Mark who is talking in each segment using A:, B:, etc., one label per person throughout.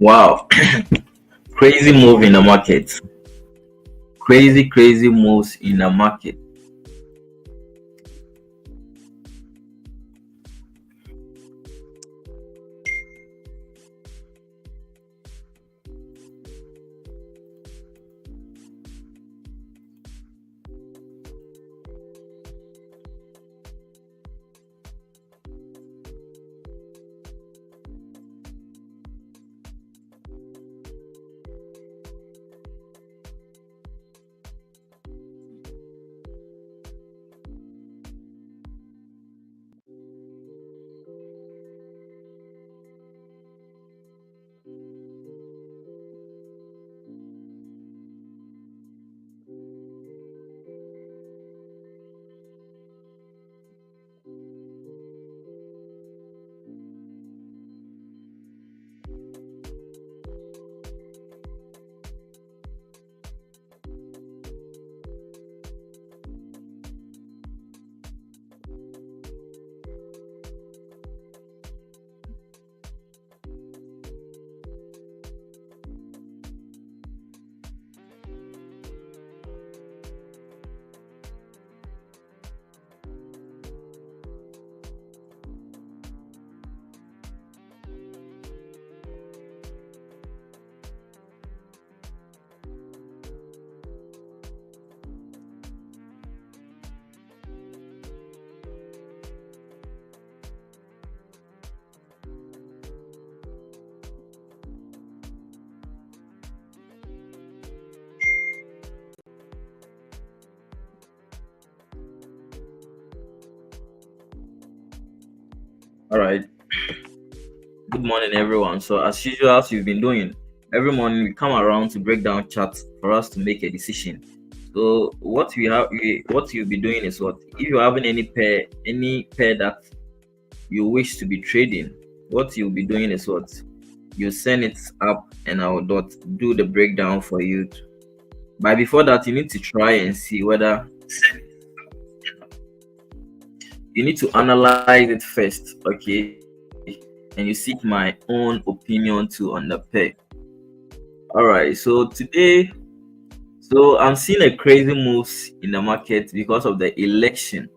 A: Wow, crazy move in the market. Crazy moves in the market. All right. Good morning, everyone. So, as usual, as you've been doing, every morning we come around to break down charts for us to make a decision. So, what you'll be doing is what if you're having any pair that you wish to be trading, what you'll be doing is what you send it up, and I'll do the breakdown for you. But before that, you need to try and see whether you need to analyze it first, okay? And you seek my own opinion too on the pair. All right, so today, I'm seeing a crazy moves in the market because of the election.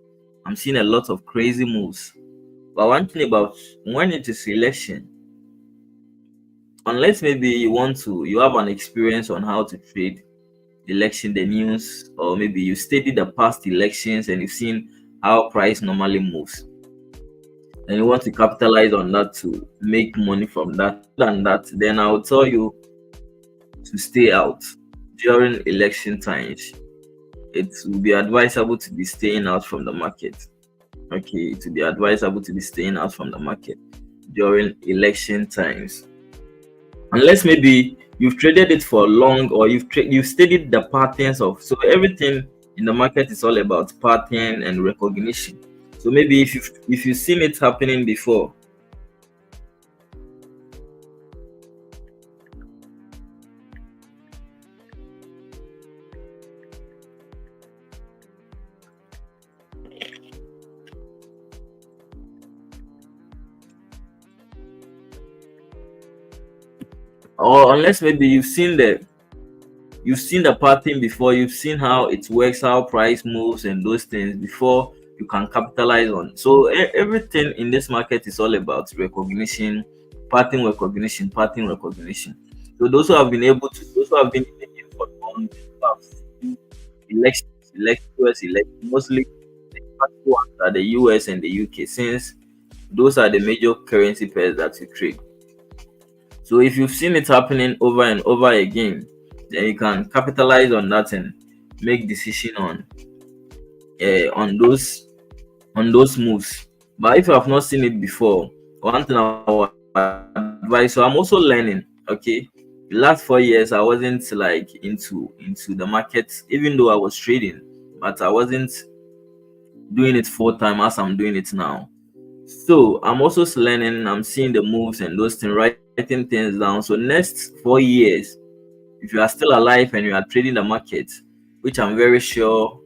A: I'm seeing a lot of crazy moves. But one thing about when it is election, unless maybe you have an experience on how to trade election, the news, or maybe you studied the past elections and you've seen how price normally moves. and you want to capitalize on that to make money from that, than that, then I will tell you to stay out during election times. It will be advisable to be staying out from the market. Okay, it will be advisable to be staying out from the market during election times, unless maybe you've traded it for long, or you've studied the patterns of. So everything in the market is all about pattern and recognition. So maybe if you've seen it happening before. Or unless maybe you've seen the pattern before, you've seen how it works, how price moves and those things before you can capitalize on. So everything in this market is all about recognition, pattern recognition, pattern recognition. So those who have been in the game for long, who have seen US elections, mostly the impactful ones are the US and the UK, since those are the major currency pairs that you trade. So if you've seen it happening over and over again, then you can capitalize on that and make decision uh, on those on those moves. But if you have not seen it before, one thing I would advise. So I'm also learning. Okay, the last 4 years I wasn't like into the market, even though I was trading, but I wasn't doing it full time as I'm doing it now. So I'm also learning. I'm seeing the moves and those things, writing things down. So next 4 years, if you are still alive and you are trading the market, which I'm very sure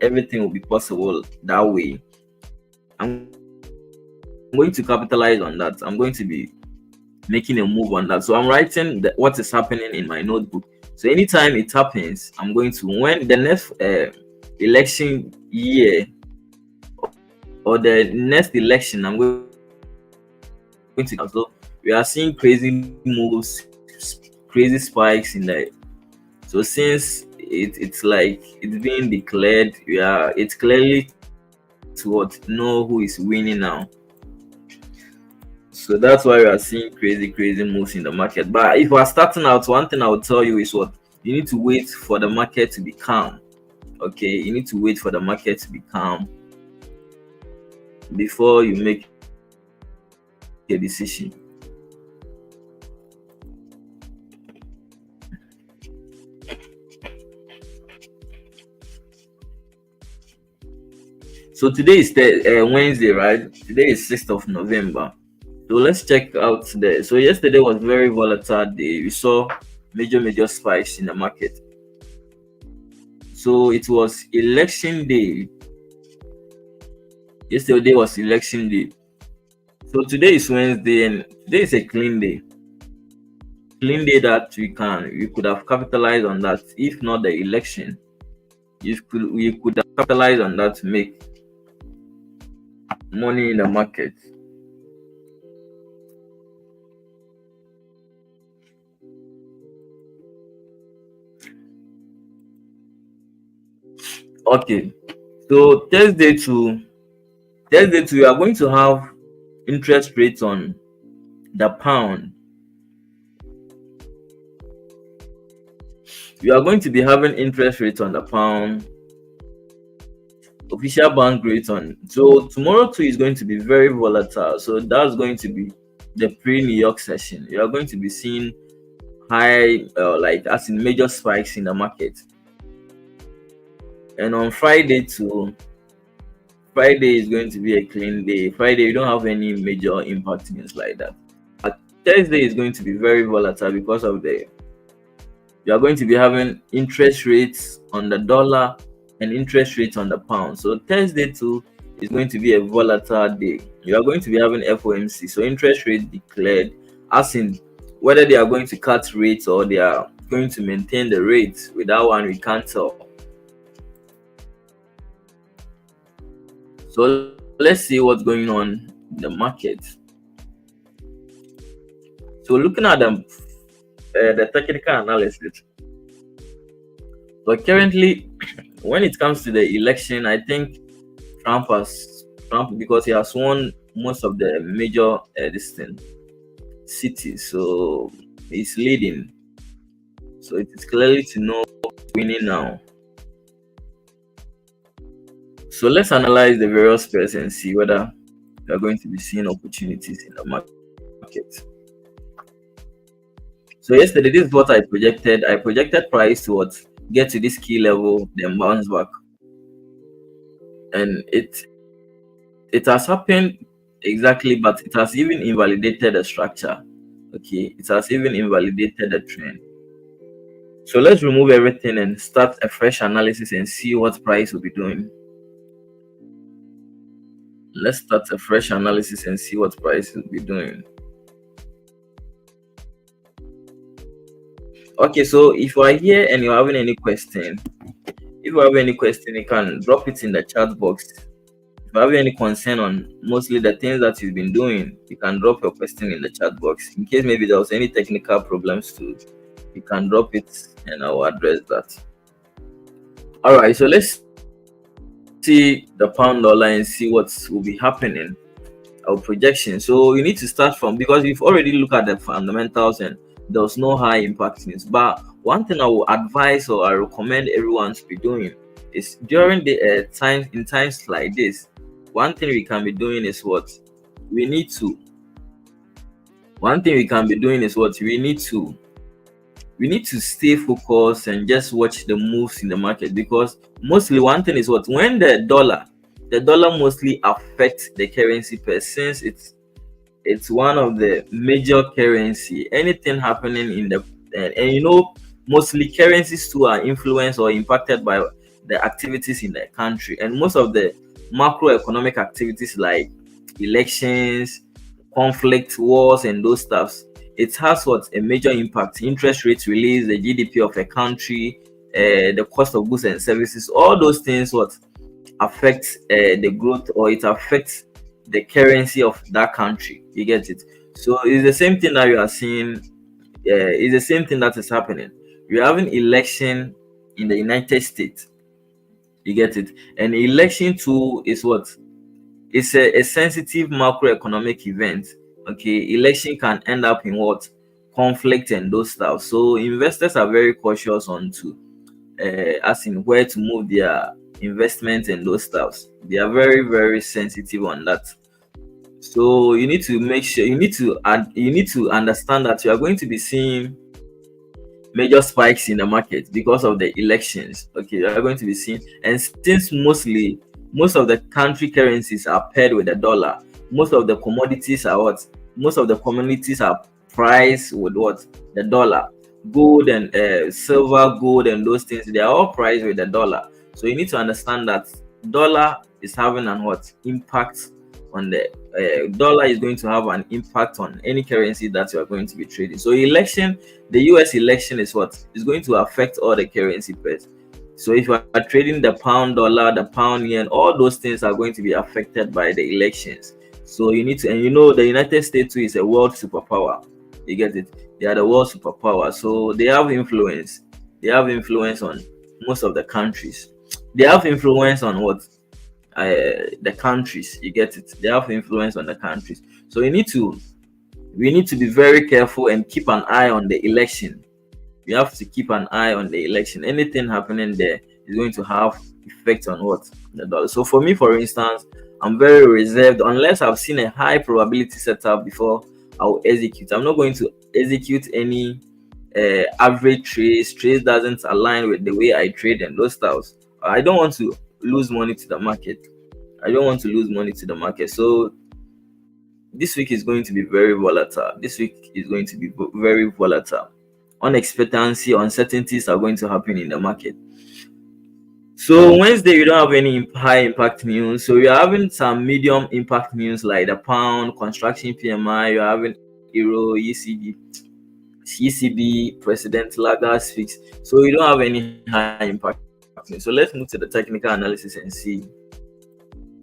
A: everything will be possible that way, I'm going to capitalize on that. I'm going to be making a move on that. So I'm writing what is happening in my notebook. So anytime it happens, I'm going to, when the next election year or the next election, I'm going to. So we are seeing crazy moves, crazy spikes in the. So since it's like it's being declared, it's clearly to what know who is winning now. So that's why we are seeing crazy moves in the market. But if we're starting out, one thing I would tell you is what you need to wait for the market to be calm. Okay, you need to wait for the market to be calm before you make a decision. So today is Wednesday, right? Today is 6th of November. So let's check out the. So yesterday was very volatile day. We saw major spikes in the market. So it was election day. Yesterday was election day. So today is Wednesday, and today is a clean day. Clean day that we could have capitalized on that. If not the election, we could have capitalized on that to make money in the market. Okay. So Thursday to we are going to have interest rates on the pound. We are going to be having interest rates on the pound, official bank rates on. So tomorrow too is going to be very volatile. So that's going to be the pre-New York session. You are going to be seeing high, like as in major spikes in the market. And on Friday is going to be a clean day. Friday, you don't have any major impact things like that. But Thursday is going to be very volatile because of you are going to be having interest rates on the dollar and interest rates on the pound. So Thursday too is going to be a volatile day. You are going to be having FOMC, so interest rate declared, as in whether they are going to cut rates or they are going to maintain the rates. With that one, we can't tell. So let's see what's going on in the market. So looking at the technical analysis. But currently, when it comes to the election, I think Trump, because he has won most of the major this thing, cities. So it's leading. So it is clearly to know who's winning now. So let's analyze the various pairs and see whether we are going to be seeing opportunities in the market. So yesterday, this is what I projected. I projected price to what, get to this key level, then bounce back, and it has happened exactly, but it has even invalidated the structure. Okay, it has even invalidated the trend. So let's remove everything and start a fresh analysis and see what price will be doing. Let's start a fresh analysis and see what price will be doing. Okay, so if you are here and you're having any question, if you have any question, you can drop it in the chat box. If you have any concern on mostly the things that you've been doing, you can drop your question in the chat box. In case maybe there was any technical problems too, you can drop it and I will address that. All right, so let's see the pound dollar and see what will be happening. Our projection. So you need to start from, because we've already looked at the fundamentals and there was no high impact news. But one thing I will advise or I recommend everyone to be doing is during the times like this, one thing we can be doing is what we need to. One thing we can be doing is what we need to. We need to stay focused and just watch the moves in the market, because mostly one thing is what, when the dollar mostly affects the currency pair, since it's one of the major currency. Anything happening in the and you know, mostly currencies too are influenced or impacted by the activities in the country, and most of the macroeconomic activities like elections, conflict, wars, and those stuffs, it has what, a major impact. Interest rates release, the GDP of a country, the cost of goods and services, all those things what affects the growth, or it affects the currency of that country. You get it? So it's the same thing that you are seeing. It's the same thing that is happening. We're having election in the United States. You get it? And election too is what? It's a sensitive macroeconomic event. Okay, election can end up in what? Conflict and those stuff. So investors are very cautious on to as in where to move their investments and those stuffs. They are very, very sensitive on that. So you need to make sure, you need to understand that you are going to be seeing major spikes in the market because of the elections. Okay, you are going to be seeing, and since most of the country currencies are paired with the dollar, most of the commodities are what? Most of the commodities are priced with what? The dollar. Gold and silver, gold, and those things, they are all priced with the dollar. So you need to understand that dollar is having an what impact on the dollar is going to have an impact on any currency that you are going to be trading. So election, the US election is what is going to affect all the currency pairs. So if you are trading the pound dollar, the pound yen, all those things are going to be affected by the elections. So you need to, and you know, the United States too is a world superpower. You get it? They are the world superpower. So they have influence. They have influence on most of the countries. They have influence on what? The countries. You get it? They have influence on the countries. So we need to be very careful and keep an eye on the election. We have to keep an eye on the election. Anything happening there is going to have effect on what? The dollar. So for me, for instance, I'm very reserved unless I've seen a high probability setup before I'll execute. I'm not going to execute any average trades doesn't align with the way I trade and those styles. I don't want to lose money to the market. I don't want to lose money to the market. So this week is going to be very volatile. This week is going to be very volatile. Unexpectancy, uncertainties are going to happen in the market. So Wednesday, we don't have any high impact news. So we are having some medium impact news like the pound, construction PMI. You're having Euro, ECB, President Lagarde speaks. So we don't have any high impact news. So let's move to the technical analysis and see.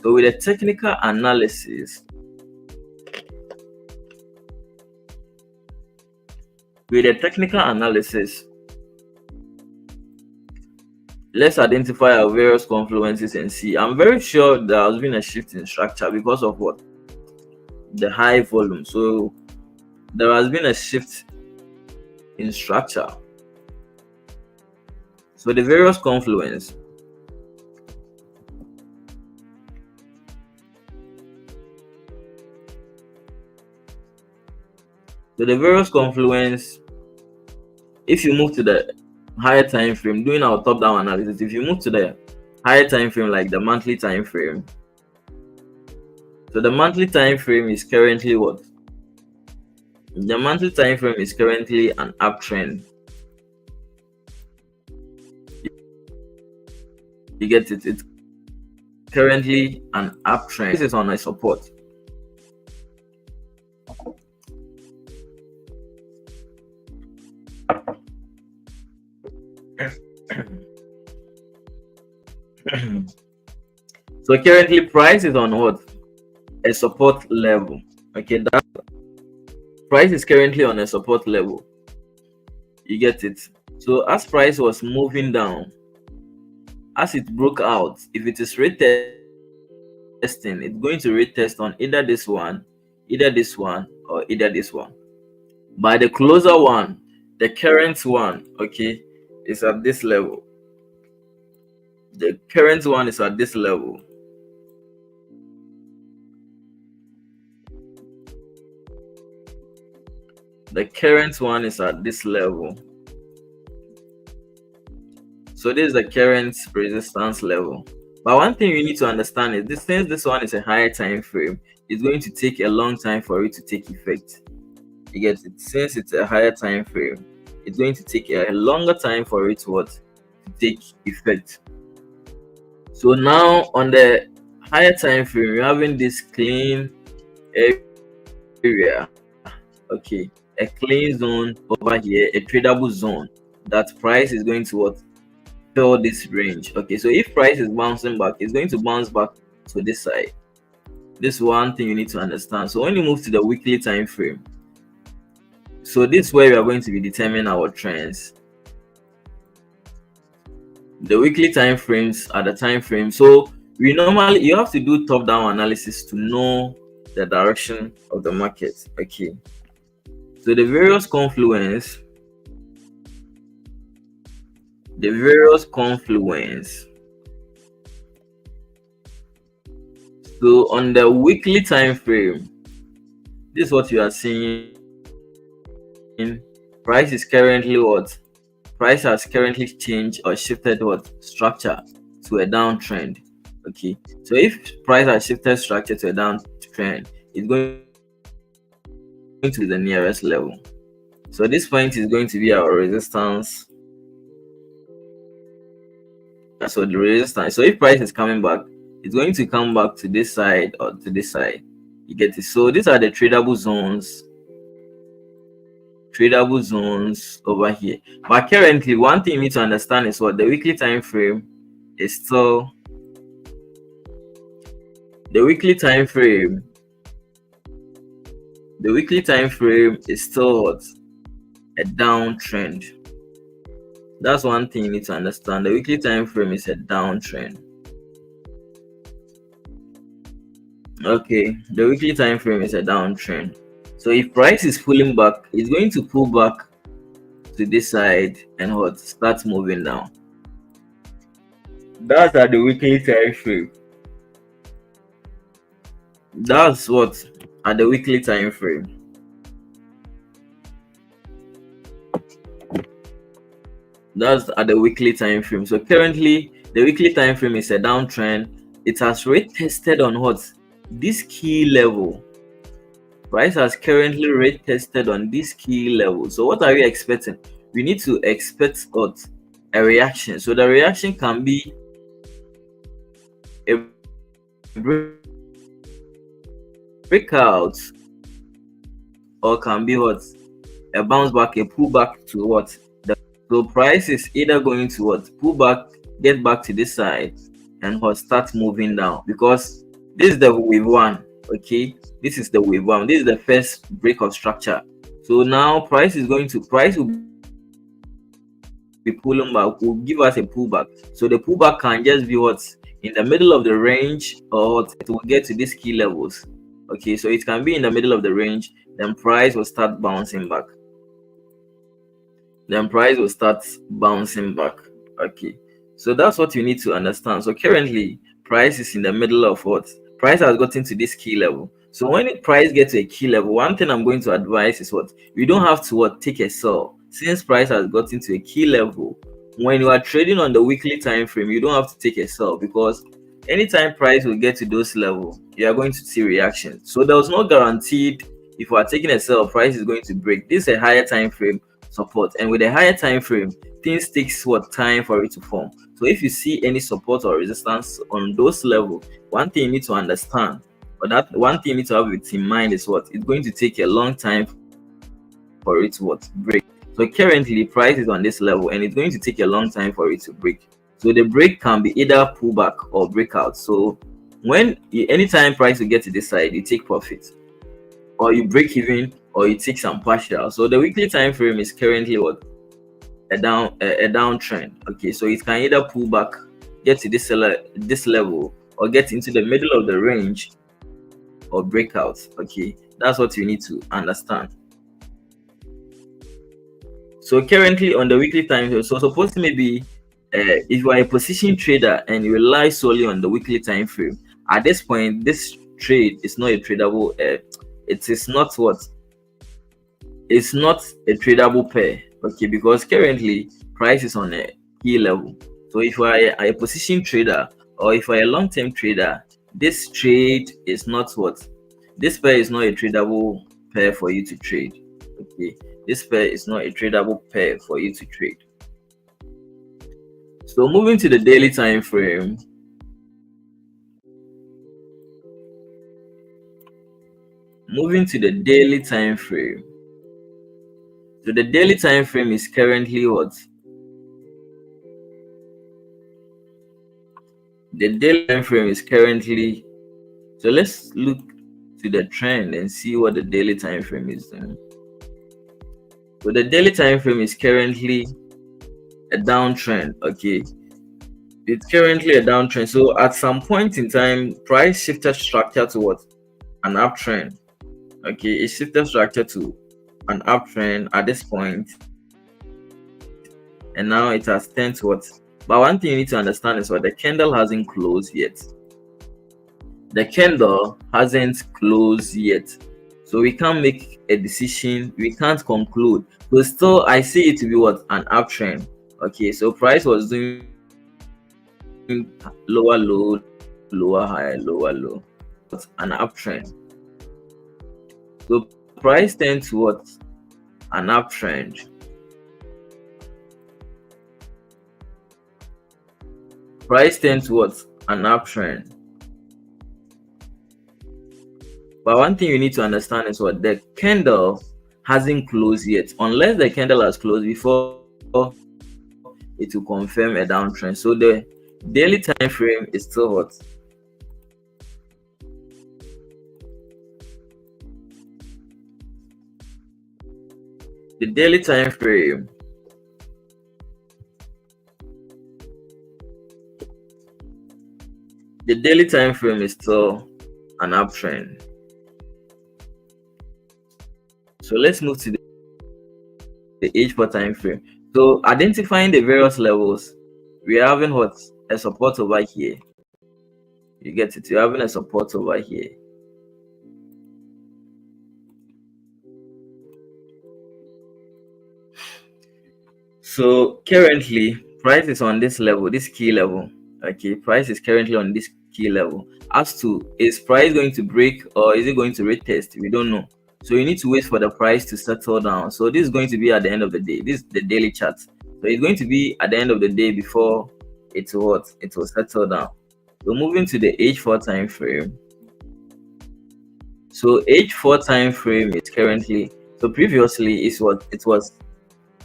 A: So with the technical analysis, let's identify our various confluences and see. I'm very sure there has been a shift in structure because of what? the high volume. So there has been a shift in structure. So the various confluence. So the various confluence, if you move to the higher time frame, doing our top-down analysis, if you move to the higher time frame like the monthly time frame, so the monthly time frame is currently what? The monthly time frame is currently an uptrend. You get it? It's currently an uptrend. This is on a support. So currently price is on what? A support level. Okay, that price is currently on a support level. You get it? So as price was moving down, as it broke out, if it is retesting, it's going to retest on either this one, or either this one. By the closer one, the current one, okay, is at this level. The current one is at this level. The current one is at this level. So this is the current resistance level. But one thing you need to understand is this, since this one is a higher time frame, it's going to take a long time for it to take effect. You get it? Since it's a higher time frame, it's going to take a longer time for it to take effect. So now on the higher time frame, you're having this clean area, okay, a clean zone over here, a tradable zone that price is going to fill this range. Okay, so if price is bouncing back, it's going to bounce back to this side. This is one thing you need to understand. So when you move to the weekly time frame, so this is where we are going to be determining our trends. The weekly time frames are the time frame. So you have to do top-down analysis to know the direction of the market. Okay. So the various confluence. So on the weekly time frame, this is what you are seeing. Price is currently what? Price has currently changed or shifted what? Structure to a downtrend. Okay. So if price has shifted structure to a downtrend, it's going to the nearest level. So this point is going to be our resistance. So the resistance. So if price is coming back, it's going to come back to this side or to this side. You get it? So these are the tradable zones. Tradable zones over here. But currently, one thing you need to understand is what the weekly time frame is still. The weekly time frame is still what? A downtrend. That's one thing you need to understand. The weekly time frame is a downtrend. Okay, the weekly time frame is a downtrend. So if price is pulling back, it's going to pull back to this side and start moving down. That's at the weekly time frame. That's what at the weekly time frame. That's at the weekly time frame. So currently, the weekly time frame is a downtrend. It has retested on this key level. Price has currently retested on this key level. So what are we expecting? We need to expect a reaction. So the reaction can be a breakout, or can be a bounce back, a pullback to so price is either going to pull back, get back to this side, and start moving down, because this is the wave one. Okay, this is the wave one. This is the first break of structure. So now price will be pulling back, will give us a pullback. So the pullback can just be in the middle of the range, or it will get to these key levels. Okay, so it can be in the middle of the range, then price will start bouncing back. Okay, so that's what you need to understand. So currently price is in the middle of what? Price has gotten to this key level. So when the price gets to a key level, one thing I'm going to advise is what? You don't have to what? Take a sell. Since price has gotten to a key level, when you are trading on the weekly time frame, you don't have to take a sell, because anytime price will get to those level, you are going to see reaction. So there was no guaranteed if you are taking a sell, price is going to break. This is a higher time frame support, and with a higher time frame, things takes what? Time for it to form. So if you see any support or resistance on those levels, one thing you need to understand, or that one thing you need to have it in mind is what? It's going to take a long time for it to what? Break. So currently price is on this level, and it's going to take a long time for it to break. So the break can be either pullback or breakout. So anytime price will get to this side, you take profit, or you break even, or you take some partial. So the weekly time frame is currently what? A downtrend. Okay, so it can either pull back, get to this level, or get into the middle of the range, or breakout. Okay, that's what you need to understand. So currently on the weekly time frame, so suppose maybe if you are a position trader and you rely solely on the weekly time frame, at this point this trade is not a tradable it is not what? It's not a tradable pair. Okay, because currently price is on a key level. So if you are a position trader, or if you are a long-term trader, this trade is not what? This pair is not a tradable pair for you to trade. Okay, this pair is not a tradable pair for you to trade. So moving to the daily time frame. Moving to the daily time frame. So the daily time frame is currently what? The daily time frame is currently, so let's look to the trend and see what the daily time frame is doing. So the daily time frame is currently a downtrend. Okay, it's currently a downtrend. So at some point in time, price shifted structure to what? An uptrend. Okay, it shifted structure to an uptrend at this point, and now it has turned to what? But one thing you need to understand is what? The candle hasn't closed yet. The candle hasn't closed yet, so we can't make a decision, we can't conclude. So still I see it to be what? An uptrend. Okay, so price was doing lower low, lower high, lower low. It's an uptrend. So price tends to what? An uptrend. Price tends to what? An uptrend. But one thing you need to understand is what? The candle hasn't closed yet. Unless the candle has closed before it will confirm a downtrend. So the daily time frame is still what? The daily time frame is still an uptrend. So let's move to the H4 time frame. So identifying the various levels, we're having what? A support over here. You get it? You're having a support over here. So currently price is on this level, this key level. Okay, price is currently on this key level. As to, is price going to break or is it going to retest? We don't know. So you need to wait for the price to settle down. So this is going to be at the end of the day. This is the daily chart. So it's going to be at the end of the day before it will what? It will settle down. So moving to the H4 time frame. So H4 time frame is currently, so previously is what? It was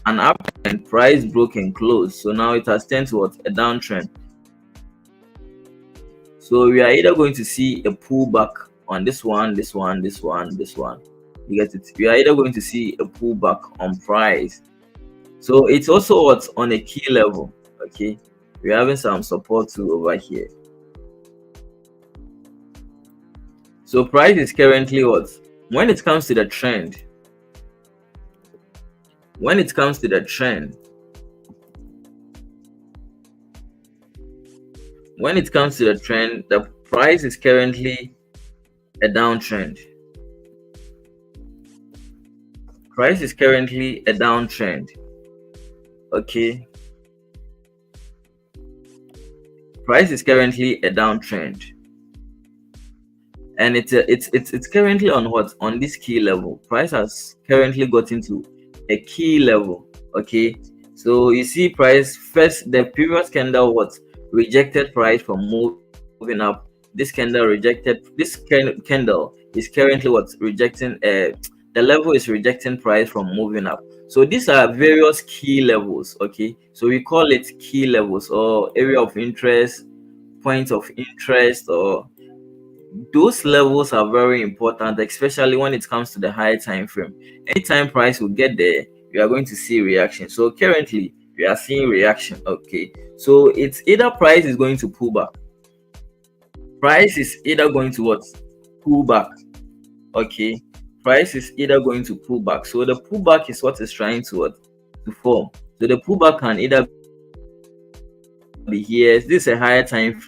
A: an uptrend, price broke and closed. So now it has turned to what? A downtrend. So we are either going to see a pullback on this one, this one, this one, this one. You get it? We are either going to see a pullback on price. So it's also what's on a key level. Okay, we're having some support too over here. So price is currently what? When it comes to the trend, when it comes to the trend, when it comes to the trend, the price is currently a downtrend. Price is currently a downtrend. Okay. Price is currently a downtrend. And it's currently on what? On this key level. Price has currently gotten to a key level. Okay. So you see price first, the previous candle what? Rejected price from moving up. This candle rejected, this candle is currently what? Rejecting the level is rejecting price from moving up. So these are various key levels. Okay, so we call it key levels or area of interest, point of interest, or those levels are very important, especially when it comes to the high time frame. Anytime price will get there, we are going to see reaction. So currently we are seeing reaction. Okay, so it's either price is going to pull back. Price is either going to what? Pull back. Okay, price is either going to pull back. So the pullback is what is trying to what? To form. So the pullback can either be here. This is a higher time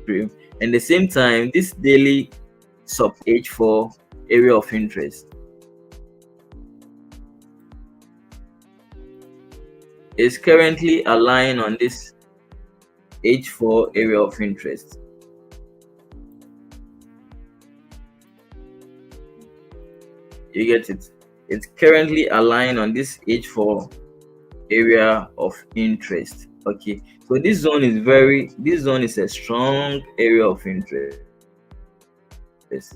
A: frame, and the same time this daily sub H4 area of interest is currently aligned on this H4 area of interest. You get it? It's currently aligned on this H4 area of interest. Okay, so this zone is a strong area of interest. This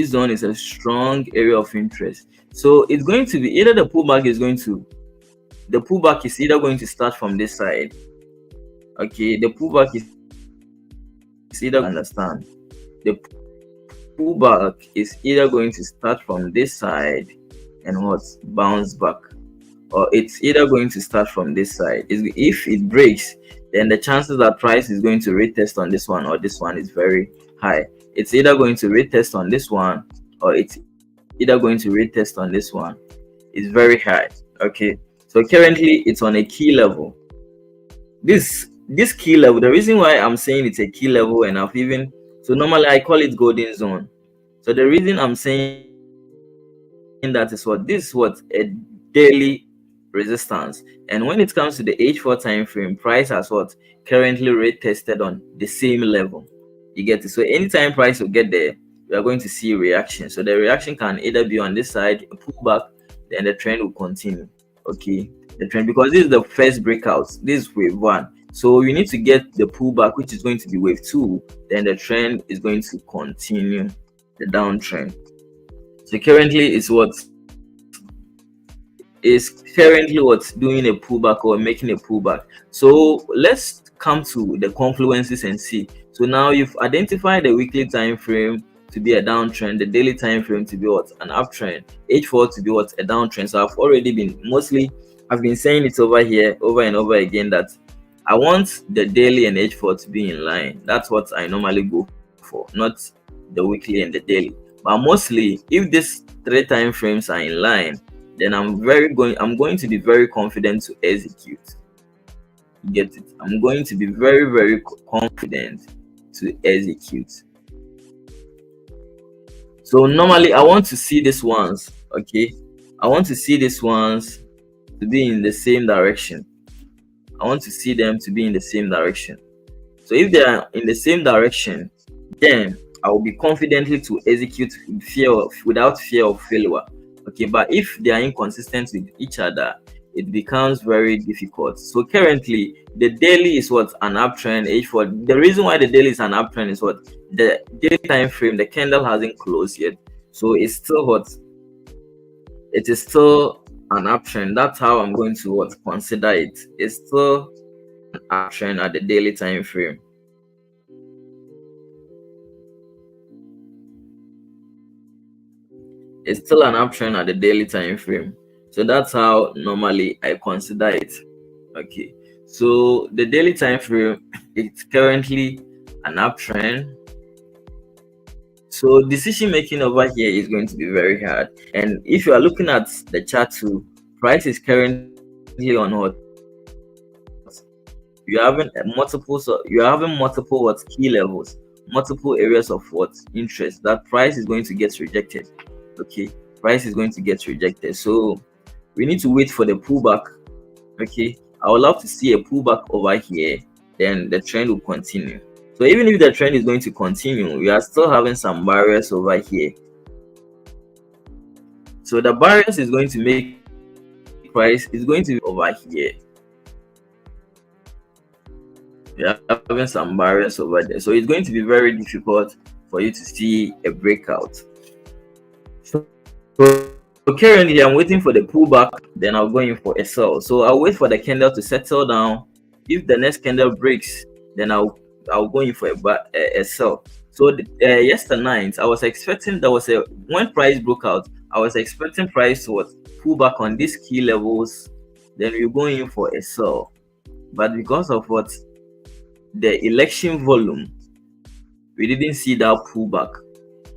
A: zone is a strong area of interest. So it's going to be either the pullback is either going to start from this side. Okay, the pullback is either, understand, the pullback is either going to start from this side and what? Bounce back, or it's either going to start from this side. If it breaks, then the chances that price is going to retest on this one or this one is very high. It's either going to retest on this one or it's either going to retest on this one. It's very high. Okay, so currently it's on a key level. This key level, the reason why I'm saying it's a key level, and I've even, so normally I call it golden zone. So the reason I'm saying that is what this is what a daily resistance, and when it comes to the H4 time frame, price has what currently retested on the same level. You get it? So anytime price will get there, we are going to see reaction. So the reaction can either be on this side, a pullback, then the trend will continue. Okay, the trend, because this is the first breakout, this is wave 1. So you need to get the pullback, which is going to be wave 2, then the trend is going to continue the downtrend. So currently it's what's doing a pullback or making a pullback. So let's come to the confluences and see. So now you've identified the weekly time frame to be a downtrend, the daily time frame to be what? An uptrend, H4 to be what? A downtrend. So I've been saying it over here over and over again that I want the daily and H4 to be in line. That's what I normally go for, not the weekly and the daily. But mostly if these 3 time frames are in line, then I'm going to be very confident to execute. You get it? I'm going to be very, very confident to execute. So normally I want to see these ones. Okay, I want to see these ones to be in the same direction. I want to see them to be in the same direction. So if they are in the same direction, then I will be confidently to execute without fear of failure. Okay, but if they are inconsistent with each other, it becomes very difficult. So currently the daily is what? An uptrend, H4. The reason why the daily is an uptrend is what? The daily time frame, the candle hasn't closed yet, so it's still what? It is still an uptrend. That's how I'm going to what? Consider it. It's still an uptrend at the daily time frame. It's still an uptrend at the daily time frame. So that's how normally I consider it. Okay, so the daily time frame, it's currently an uptrend. So decision making over here is going to be very hard. And if you are looking at the chart too, price is currently on what, you're having multiple what key levels, multiple areas of what interest that price is going to get rejected. Okay, price is going to get rejected. So we need to wait for the pullback. Okay, I would love to see a pullback over here, then the trend will continue. So even if the trend is going to continue, we are still having some barriers over here. So the barriers is going to make price is going to be over here. We are having some barriers over there. So it's going to be very difficult for you to see a breakout. So currently I'm waiting for the pullback, then I'll go in for a sell. So I'll wait for the candle to settle down. If the next candle breaks, then I'll go in for a sell. So yesterday night I was expecting when price broke out, I was expecting price to pull back on these key levels, then we're going in for a sell. But because of what the election volume, we didn't see that pullback.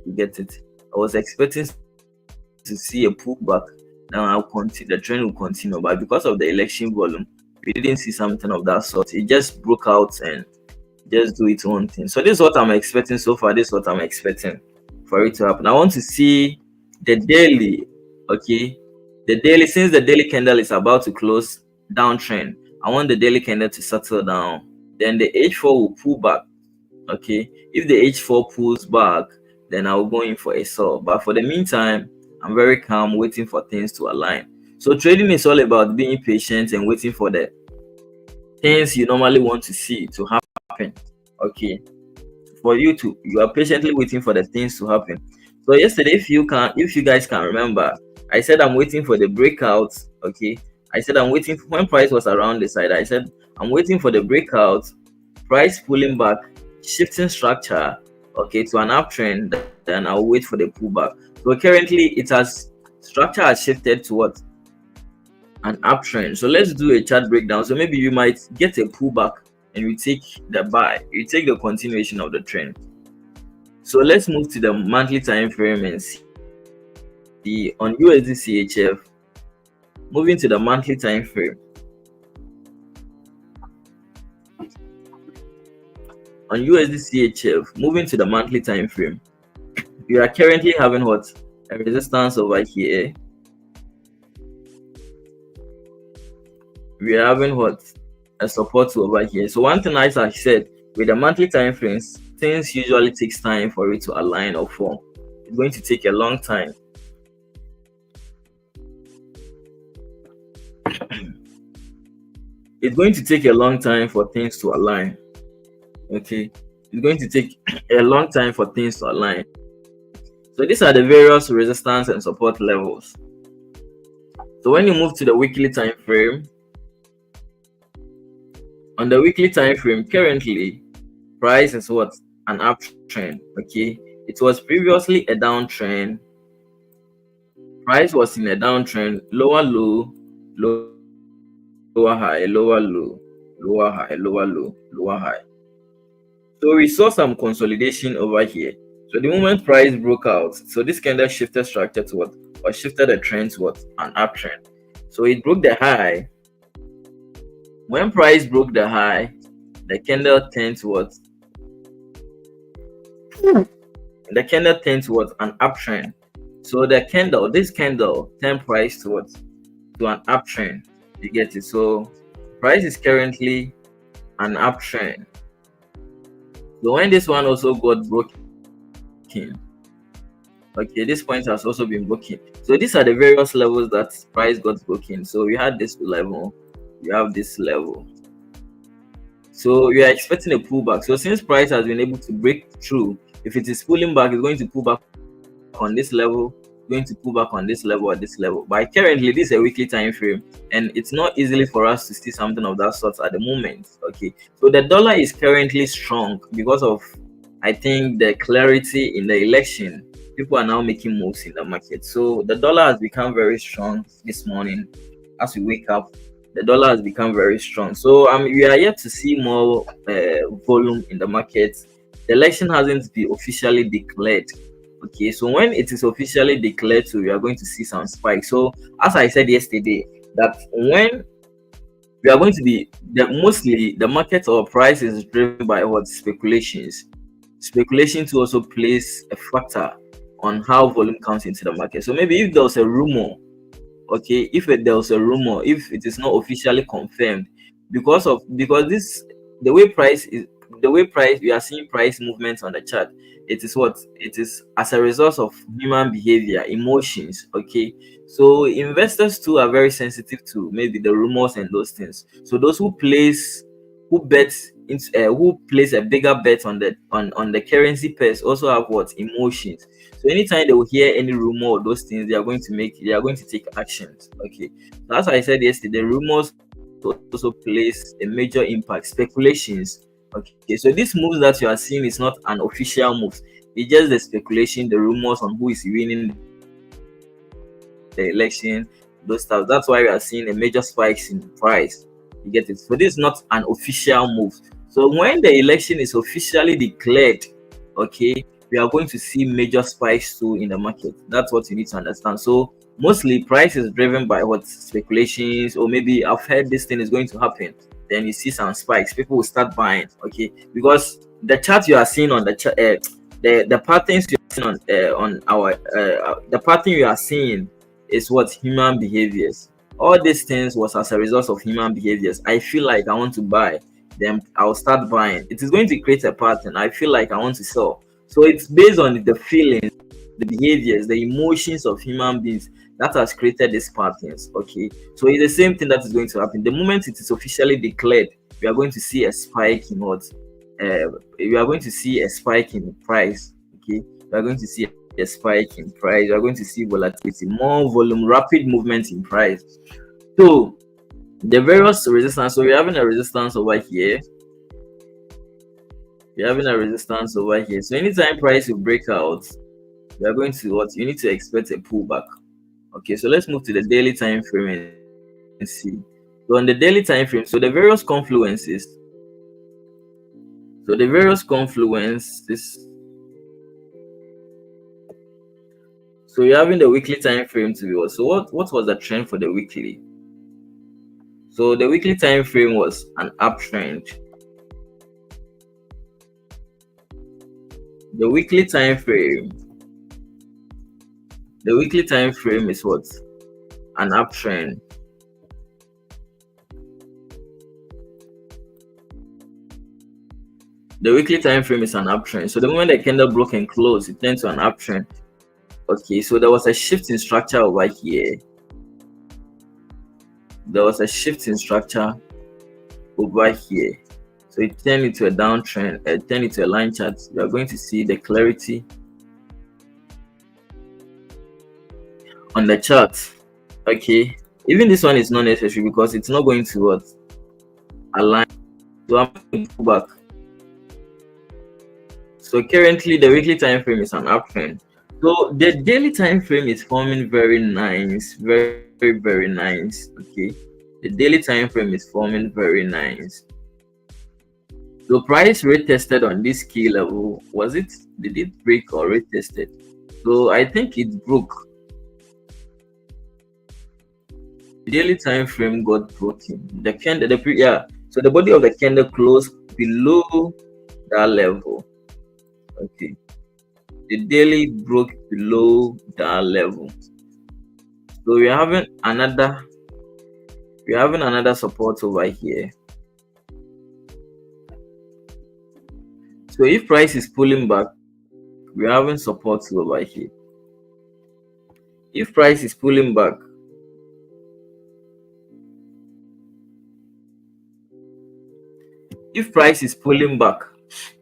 A: You get it? I was expecting to see a pullback. Now I'll continue. The trend will continue, but because of the election volume, we didn't see something of that sort. It just broke out and just do its own thing. So this is what I'm expecting so far. This is what I'm expecting for it to happen. I want to see the daily. Okay, the daily, since the daily candle is about to close downtrend, I want the daily candle to settle down. Then the H4 will pull back. Okay, if the H4 pulls back, then I'll go in for a sell. But for the meantime, I'm very calm, waiting for things to align. So trading is all about being patient and waiting for the things you normally want to see to happen. Okay, you are patiently waiting for the things to happen. So yesterday, if you guys can remember, I said I'm waiting for the breakout. Okay, I said I'm waiting when price was around the side. I said I'm waiting for the breakout, price pulling back, shifting structure, okay, to an uptrend. Then I'll wait for the pullback. So currently, structure has shifted to what, an uptrend. So let's do a chart breakdown. So maybe you might get a pullback and you take the buy, you take the continuation of the trend. So let's move to the monthly time frame and see on USD CHF. Moving to the monthly time frame. On USD CHF, moving to the monthly time frame, we are currently having what, a resistance over here. We are having what, a support over here. So one thing, as I said, with the monthly time frames, things usually takes time for it to align or form. It's going to take a long time. It's going to take a long time for things to align. Okay, it's going to take a long time for things to align. So these are the various resistance and support levels. So when you move to the weekly time frame, on the weekly time frame, currently price is what, an uptrend. Okay, it was previously a downtrend. Price was in a downtrend, lower low, lower high, lower low, lower high, lower low, lower high. So we saw some consolidation over here. So the moment price broke out, so this candle shifted structure to what, or shifted the trend to what, an uptrend. So it broke the high. When price broke the high, the candle turned to what? The candle turned to what? An uptrend. So this candle turned price to what? To an uptrend. You get it? So price is currently an uptrend. So when this one also got broken, okay, this point has also been broken. So these are the various levels that price got broken. So we had this level, we have this level. So we are expecting a pullback. So since price has been able to break through, if it is pulling back, it's going to pull back on this level, going to pull back on this level or this level. But currently, this is a weekly time frame, and it's not easily for us to see something of that sort at the moment. Okay, so the dollar is currently strong because of, I think, the clarity in the election. People are now making moves in the market. So the dollar has become very strong this morning. As we wake up, the dollar has become very strong. So we are yet to see more volume in the market. the election hasn't been officially declared. Okay, so when it is officially declared, so we are going to see some spike. So as I said yesterday, that when we are going to be mostly the market or price is driven by what speculations. Speculation to also plays a factor on how volume comes into the market. So maybe if there was a rumor, okay, if there was a rumor, if it is not officially confirmed, because this the way price is the way price we are seeing price movements on the chart, it is what it is as a result of human behavior, emotions. Okay, so investors too are very sensitive to maybe the rumors and those things. So those who bet who place a bigger bet on the currency pairs also have what emotions. So anytime they will hear any rumor or those things, they are going to take actions. Okay. So as I said yesterday, rumors also plays a major impact. Speculations. Okay. So these moves that you are seeing is not an official move. It's just the speculation, the rumors on who is winning the election, those stuff. That's why we are seeing a major spikes in price. You get it? So this is not an official move. So when the election is officially declared, okay, we are going to see major spikes too in the market. That's what you need to understand. So mostly price is driven by what speculations, or maybe I've heard this thing is going to happen. Then you see some spikes. People will start buying, okay, because the chart you are seeing on the chart, the patterns you are seeing on our the pattern you are seeing is what human behaviors. All these things was as a result of human behaviors. I feel like I want to buy, then I'll start buying. It is going to create a pattern. I feel like I want to sell. So it's based on the feelings, the behaviors, the emotions of human beings that has created these patterns. Okay, so it's the same thing that is going to happen. The moment it is officially declared, we are going to see a spike in what? We are going to see a spike in price. Okay, we are going to see a spike in price. We are going to see volatility, more volume, rapid movement in price. So the various resistance. So we're having a resistance over here. We're having a resistance over here. So anytime price will break out, we are going to what? You need to expect a pullback. Okay, so let's move to the daily time frame and see. So on the daily time frame, so the various confluences. So the various confluences. So you're having the weekly time frame to be what? So what was the trend for the weekly? So the weekly time frame was an uptrend. The weekly time frame. The weekly time frame is what? An uptrend. The weekly time frame is an uptrend. So the moment the candle broke and closed, it turned to an uptrend. Okay, so there was a shift in structure over here. There was a shift in structure over here. So it turned into a downtrend, it turned into a line chart. You are going to see the clarity on the chart. Okay, even this one is not necessary because it's not going to what? Align. So I'm going to go back. So currently the weekly time frame is an uptrend. So the daily time frame is forming very nice, very nice. Okay, the daily time frame is forming very nice. So price rate tested on this key level. Did it break or rate tested? So I think it broke. The daily time frame got broken. The candle, so the body of the candle closed below that level. Okay, the daily broke below that level. So we're having another support over here. So if price is pulling back, we're having support over here. If price is pulling back,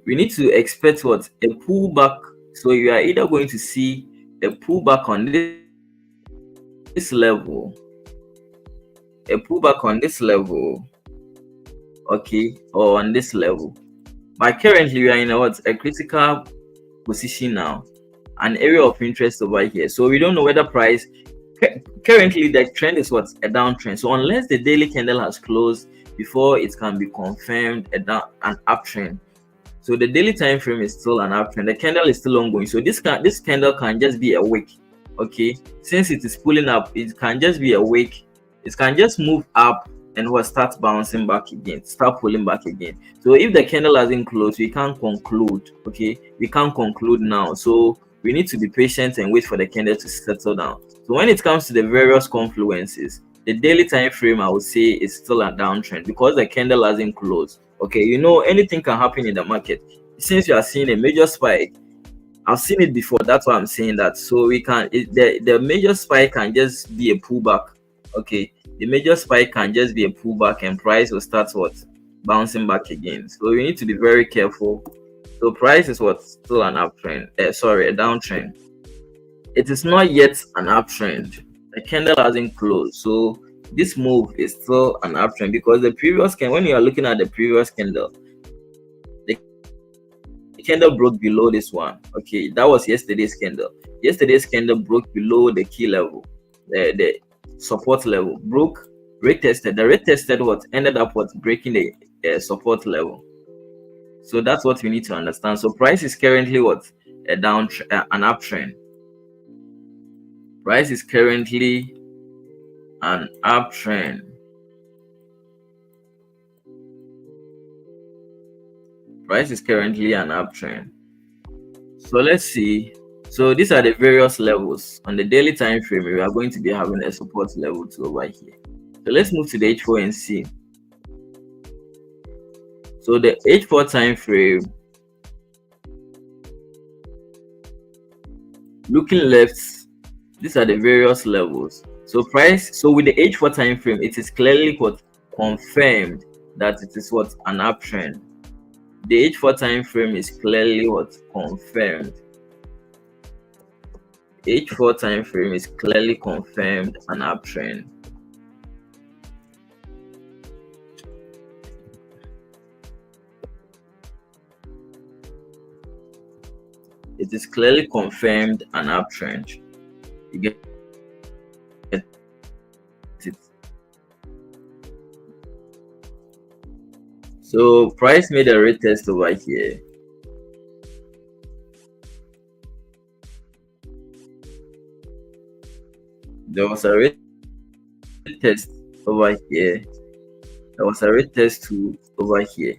A: we need to expect what? A pullback. So you are either going to see a pullback on this level, okay, or on this level. But currently we are in a critical position now, an area of interest over here. So we don't know whether price currently the trend is a downtrend. So unless the daily candle has closed before it can be confirmed an uptrend. So the daily time frame is still an uptrend. The candle is still ongoing. So this candle can just be a wick. Okay, since it is pulling up, it can just be a wick. It can just move up and what start bouncing back again, start pulling back again. So if the candle hasn't closed, we can't conclude. Okay, we can't conclude now. So we need to be patient and wait for the candle to settle down. So when it comes to the various confluences, the daily time frame I would say is still a downtrend because the candle hasn't closed. Okay, you know anything can happen in the market. Since you are seeing a major spike, I've seen it before. That's why I'm saying that. So we can the major spike can just be a pullback. Okay, the major spike can just be a pullback, and price will start what bouncing back again. So we need to be very careful. So price is what still an uptrend. Sorry, a downtrend. It is not yet an uptrend. The candle hasn't closed, so this move is still an uptrend because the previous candle. When you are looking at the previous candle, the candle broke below this one. Okay, that was yesterday's candle. Yesterday's candle broke below the key level, the support level. Broke, retested. The retested what ended up what breaking the support level. So that's what we need to understand. So price is currently what a an uptrend. Price is currently an uptrend. Price is currently an uptrend. So let's see. So these are the various levels on the daily time frame. We are going to be having a support level to over here. So let's move to the H4 and see. So the H4 time frame, looking left, these are the various levels. So price, so with the H4 time frame, it is clearly what confirmed that it is what an uptrend. The H4 time frame is clearly what confirmed. H4 time frame is clearly confirmed an uptrend. It is clearly confirmed an uptrend. You get it. So price made a retest over here. There was a retest over here. There was a retest to over here.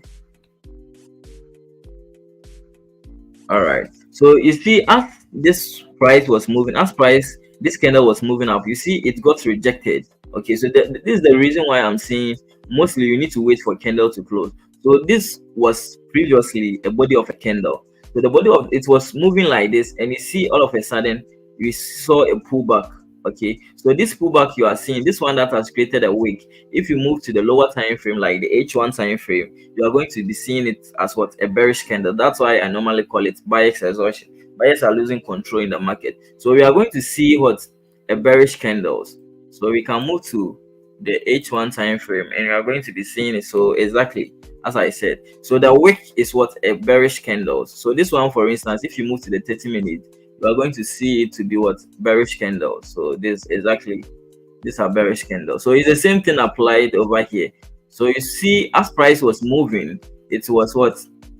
A: All right. So you see, as this price was moving, this candle was moving up, you see it got rejected. Okay, so this is the reason why I'm saying mostly you need to wait for candle to close. So this was previously a body of a candle. So the body of it was moving like this, and you see all of a sudden you saw a pullback. Okay, so this pullback you are seeing, this one that has created a wick. If you move to the lower time frame, like the H1 time frame, you are going to be seeing it as what a bearish candle. That's why I normally call it buyers exhaustion. Buyers are losing control in the market. So we are going to see what a bearish candles. So we can move to the H1 time frame, and we are going to be seeing it. So exactly as I said, so the wick is what a bearish candles. So this one, for instance, if you move to the 30-minute, we are going to see it to be what bearish candles. So this exactly, these are bearish candles. So it's the same thing applied over here. So you see, as price was moving, it was what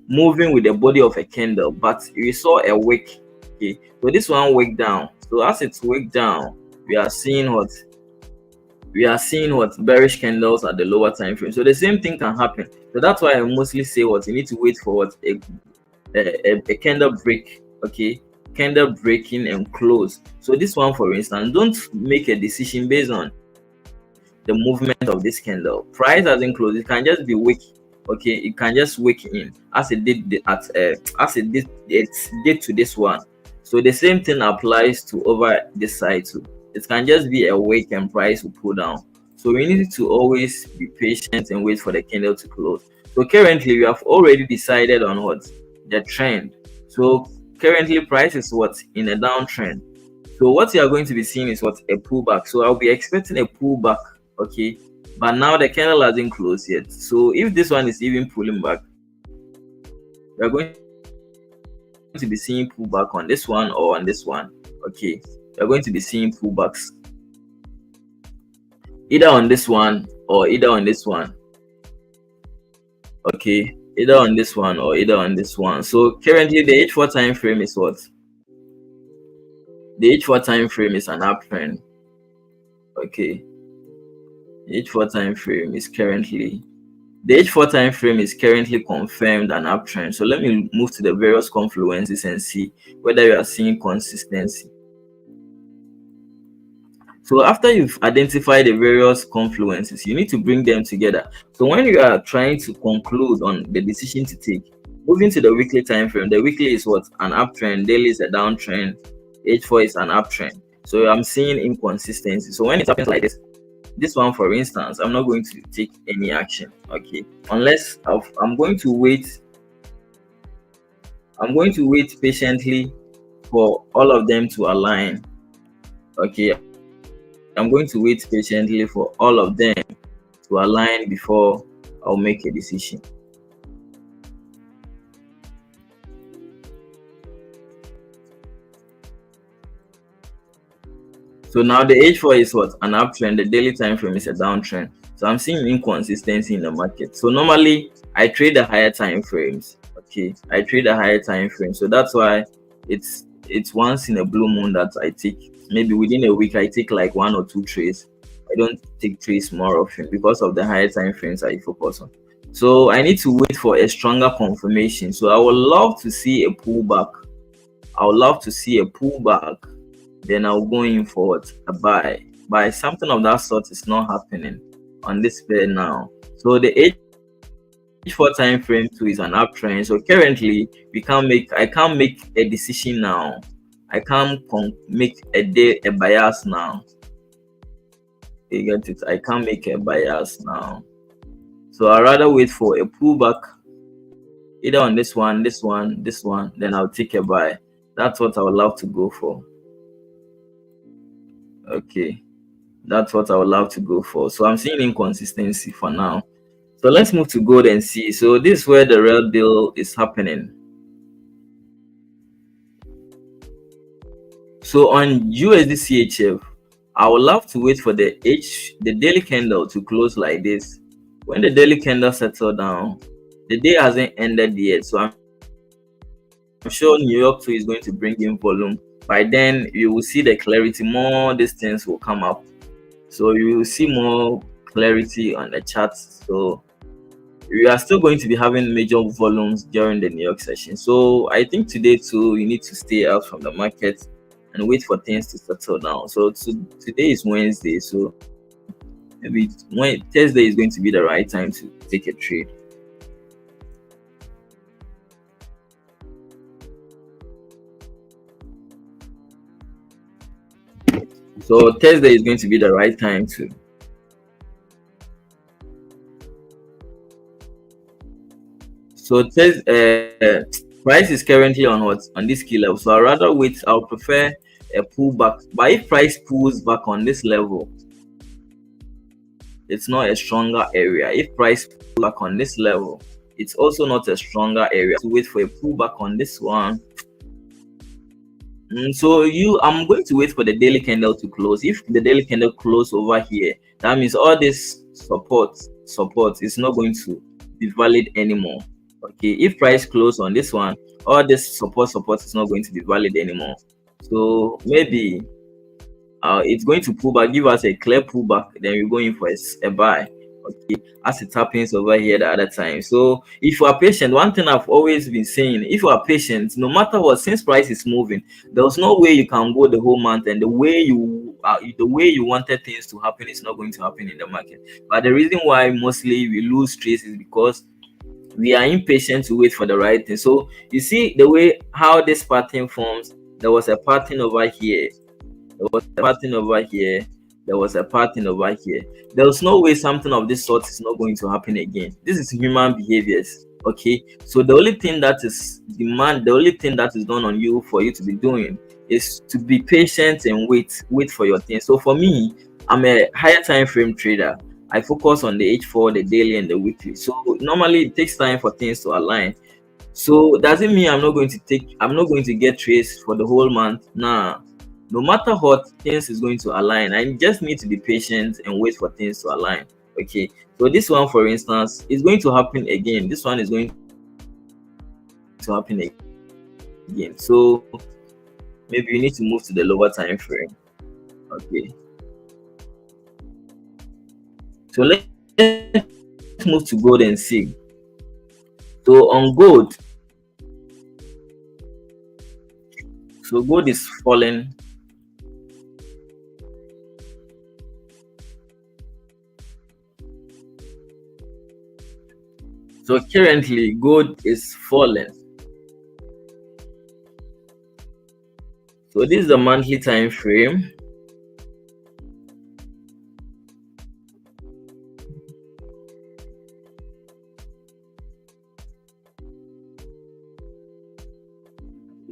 A: moving with the body of a candle, but we saw a wick. Okay, so this one wick down. So as it's wick down, we are seeing what bearish candles at the lower time frame. So the same thing can happen. So that's why I mostly say what you need to wait for what a candle break. Okay, candle breaking and close. So this one, for instance, don't make a decision based on the movement of this candle. Price hasn't closed, it can just be wick. Okay, it can just wick in as it did to this one. So the same thing applies to over this side too. It can just be a wick and price will pull down. So we need to always be patient and wait for the candle to close. So currently we have already decided on what the trend. So currently price is what in a downtrend. So what you are going to be seeing is what a pullback. So I'll be expecting a pullback. Okay, but now the candle hasn't closed yet. So if this one is even pulling back, we are going to be seeing pullback on this one or on this one. Okay, we are going to be seeing pullbacks either on this one or either on this one. Okay, either on this one or either on this one. So currently the H4 time frame is what? The H4 time frame is an uptrend. Okay, H4 time frame is currently the H4 time frame is currently confirmed an uptrend. So let me move to the various confluences and see whether you are seeing consistency. So after you've identified the various confluences, you need to bring them together. So when you are trying to conclude on the decision to take, moving to the weekly time frame, the weekly is what? An uptrend, daily is a downtrend, H4 is an uptrend. So I'm seeing inconsistency. So when it happens like this one for instance, I'm not going to take any action, okay, unless I'm going to wait. I'm going to wait patiently for all of them to align. Okay, I'm going to wait patiently for all of them to align before I'll make a decision. So now the H4 is what? An uptrend. The daily time frame is a downtrend. So I'm seeing inconsistency in the market. So normally I trade the higher time frames. Okay, I trade the higher time frame. So that's why it's once in a blue moon that I take. Maybe within a week I take like 1 or 2 trades. I don't take trades more often because of the higher time frames I focus on. So I need to wait for a stronger confirmation. So I would love to see a pullback. I would love to see a pullback, then I'll go in for what? A buy. But something of that sort is not happening on this pair now. So the H4 time frame too is an uptrend. So currently I can't make a decision now. I can't make a bias now. You get it? I can't make a bias now. So I'd rather wait for a pullback either on this one, then I'll take a buy. That's what I would love to go for. Okay, that's what I would love to go for. So I'm seeing inconsistency for now. So let's move to gold and see. So this is where the real deal is happening. So on USD CHF, I would love to wait for the daily candle to close like this. When the daily candle settles down, the day hasn't ended yet. So I'm sure New York 2 is going to bring in volume. By then you will see the clarity, more distance will come up, so you will see more clarity on the charts. So we are still going to be having major volumes during the New York session. So I think today too you need to stay out from the market and wait for things to settle down. So today is Wednesday, so maybe Thursday is going to be the right time to take a trade. So Thursday is going to be the right time to. So price is currently on what? On this key level. So I rather wait. I'll prefer a pullback. But if price pulls back on this level, it's not a stronger area. If price pulls back on this level, it's also not a stronger area. To wait for a pullback on this one. So I'm going to wait for the daily candle to close. If the daily candle close over here, that means all this support is not going to be valid anymore. Okay, if price close on this one, all this support is not going to be valid anymore. So maybe it's going to pull back, give us a clear pullback, then we're going for a buy. Okay, as it happens over here the other time. So if you are patient, one thing I've always been saying, if you are patient, no matter what, since price is moving, there's no way you can go the whole month and the way you wanted things to happen is not going to happen in the market. But the reason why mostly we lose trades is because we are impatient to wait for the right thing. So you see the way how this pattern forms. There was a pattern over here, there was a pattern over here, there was a pattern over here. There's no way something of this sort is not going to happen again. This is human behaviors. Okay, so the only thing that is done on you for you to be doing is to be patient and wait for your thing. So for me, I'm a higher time frame trader. I focus on the H4, the daily, and the weekly. So normally it takes time for things to align. So does it mean I'm not going to get trades for the whole month? Nah. No matter what, things is going to align. I just need to be patient and wait for things to align. Okay. So this one, for instance, is going to happen again. This one is going to happen again. So maybe you need to move to the lower time frame. Okay. So let's move to gold and see. So on gold, so gold is falling. So currently gold is falling. So this is the monthly time frame.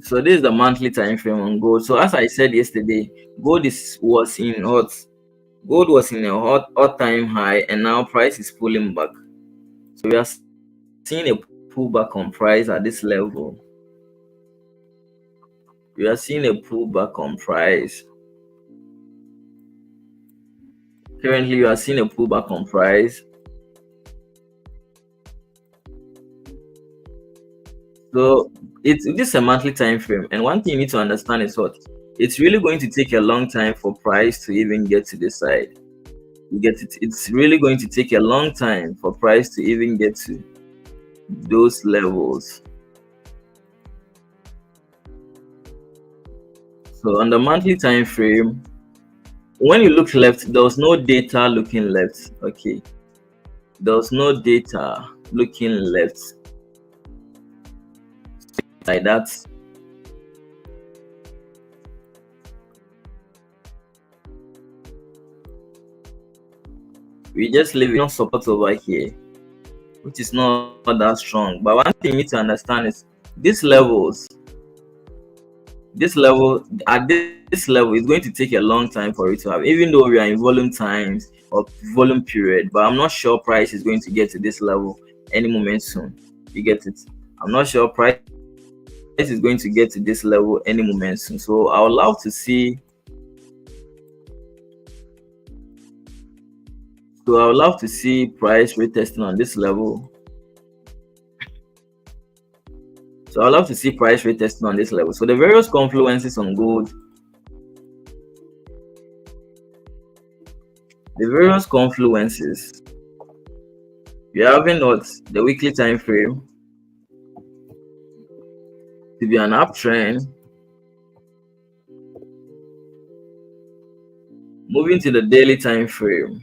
A: So this is the monthly time frame on gold. So as I said yesterday, was in hot. Gold was in a hot time high, and now price is pulling back. So we are seeing a pullback on price at this level. We are seeing a pullback on price. Currently, you are seeing a pullback on price. So this is a monthly time frame, and one thing you need to understand is what it's really going to take a long time for price to even get to this side. You get it? It's really going to take a long time for price to even get to those levels. So on the monthly time frame, when you look left, there was no data looking left. Okay, there was no data looking left like that. We just leave no support over here, which is not that strong. But one thing you need to understand is these levels, this level at this level is going to take a long time for it to have, even though we are in volume times or volume period. But I'm not sure price is going to get to this level any moment soon. You get it? I'm not sure price is going to get to this level any moment soon. So I would love to see. So I would love to see price retesting on this level. So I'd love to see price retesting on this level. So the various confluences on gold, we're having what the weekly time frame to be an uptrend, moving to the daily time frame.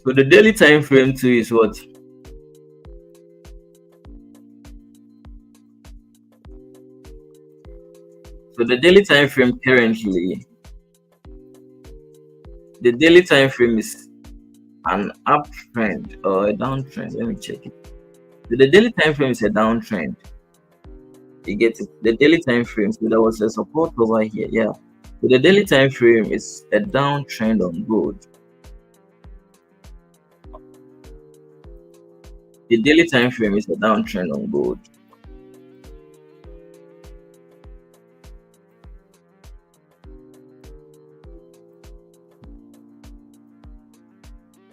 A: So the daily time frame too is what? So the daily time frame currently, the daily time frame is an uptrend or a downtrend. Let me check it. So the daily time frame is a downtrend. You get it? The daily time frame. So there was a support over here. Yeah. So the daily time frame is a downtrend on gold. The daily time frame is a downtrend on gold.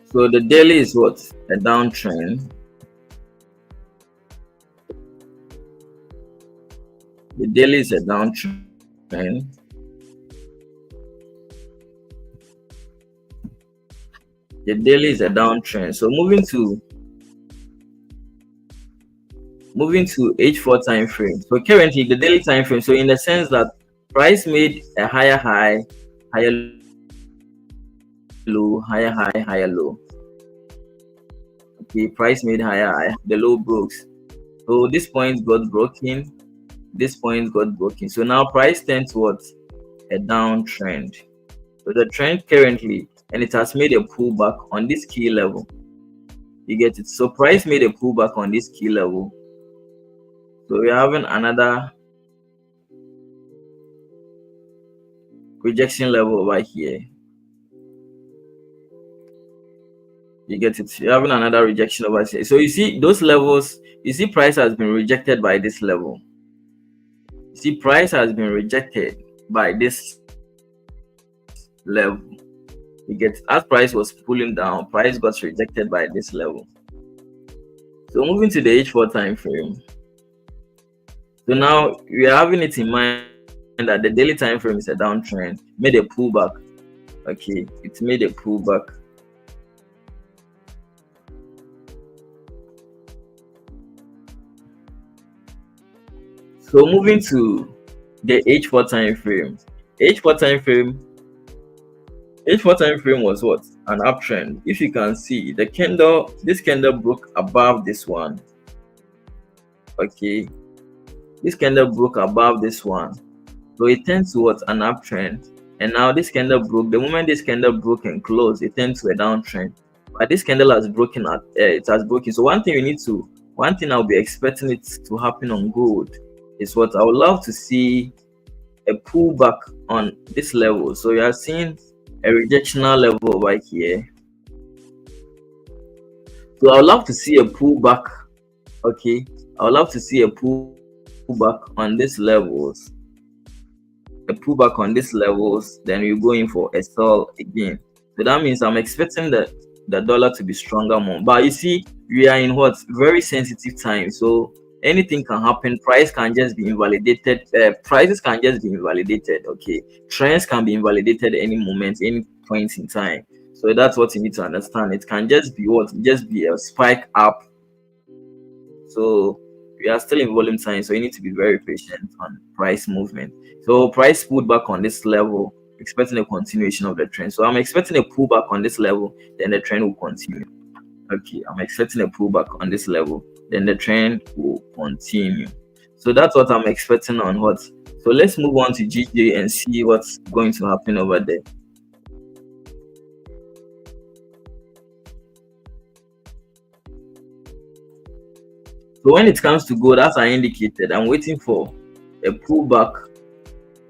A: So the daily is what? A downtrend. The daily is a downtrend. The daily is a downtrend. So moving to H4 time frame. So currently the daily time frame. So in the sense that price made a higher high, higher low, higher high, higher low. Okay, price made higher high, the low broke. So this point got broken. This point got broken. So now price tends towards a downtrend. So the trend currently, and it has made a pullback on this key level. You get it? So price made a pullback on this key level. So we're having another rejection level over here. You get it? You're having another rejection over here. So you see those levels, you see price has been rejected by this level. See, price has been rejected by this level. You get, as price was pulling down, price got rejected by this level. So moving to the H4 time frame. So now we are having it in mind that the daily time frame is a downtrend, made a pullback. Okay, it made a pullback. So moving to the H4 time frame. H4 time frame H4 time frame was what? An uptrend. If you can see the candle, this candle broke above this one. Okay, this candle broke above this one. So it tends to what? An uptrend. And now this candle broke. The moment this candle broke and closed, it tends to a downtrend. But this candle has broken at it has broken. So one thing I'll be expecting it to happen on gold is what I would love to see a pullback on this level. So you are seeing a rejectional level over here. So I would love to see a pullback. Okay, I would love to see a pullback on these levels. A pullback on these levels, then we're going for a sell again. So that means I'm expecting the dollar to be stronger more. But you see, we are in what very sensitive time. So anything can happen. Price can just be invalidated. Prices can just be invalidated. Okay, trends can be invalidated any moment, any point in time. So that's what you need to understand. It can just be what, just be a spike up. So we are still in volume time, so you need to be very patient on price movement. So price pulled back on this level, expecting a continuation of the trend. So I'm expecting a pullback on this level, then the trend will continue. Okay, I'm expecting a pullback on this level, then the trend will continue. So that's what I'm expecting on what. So let's move on to GJ and see what's going to happen over there. So when it comes to gold, as I indicated, I'm waiting for a pullback.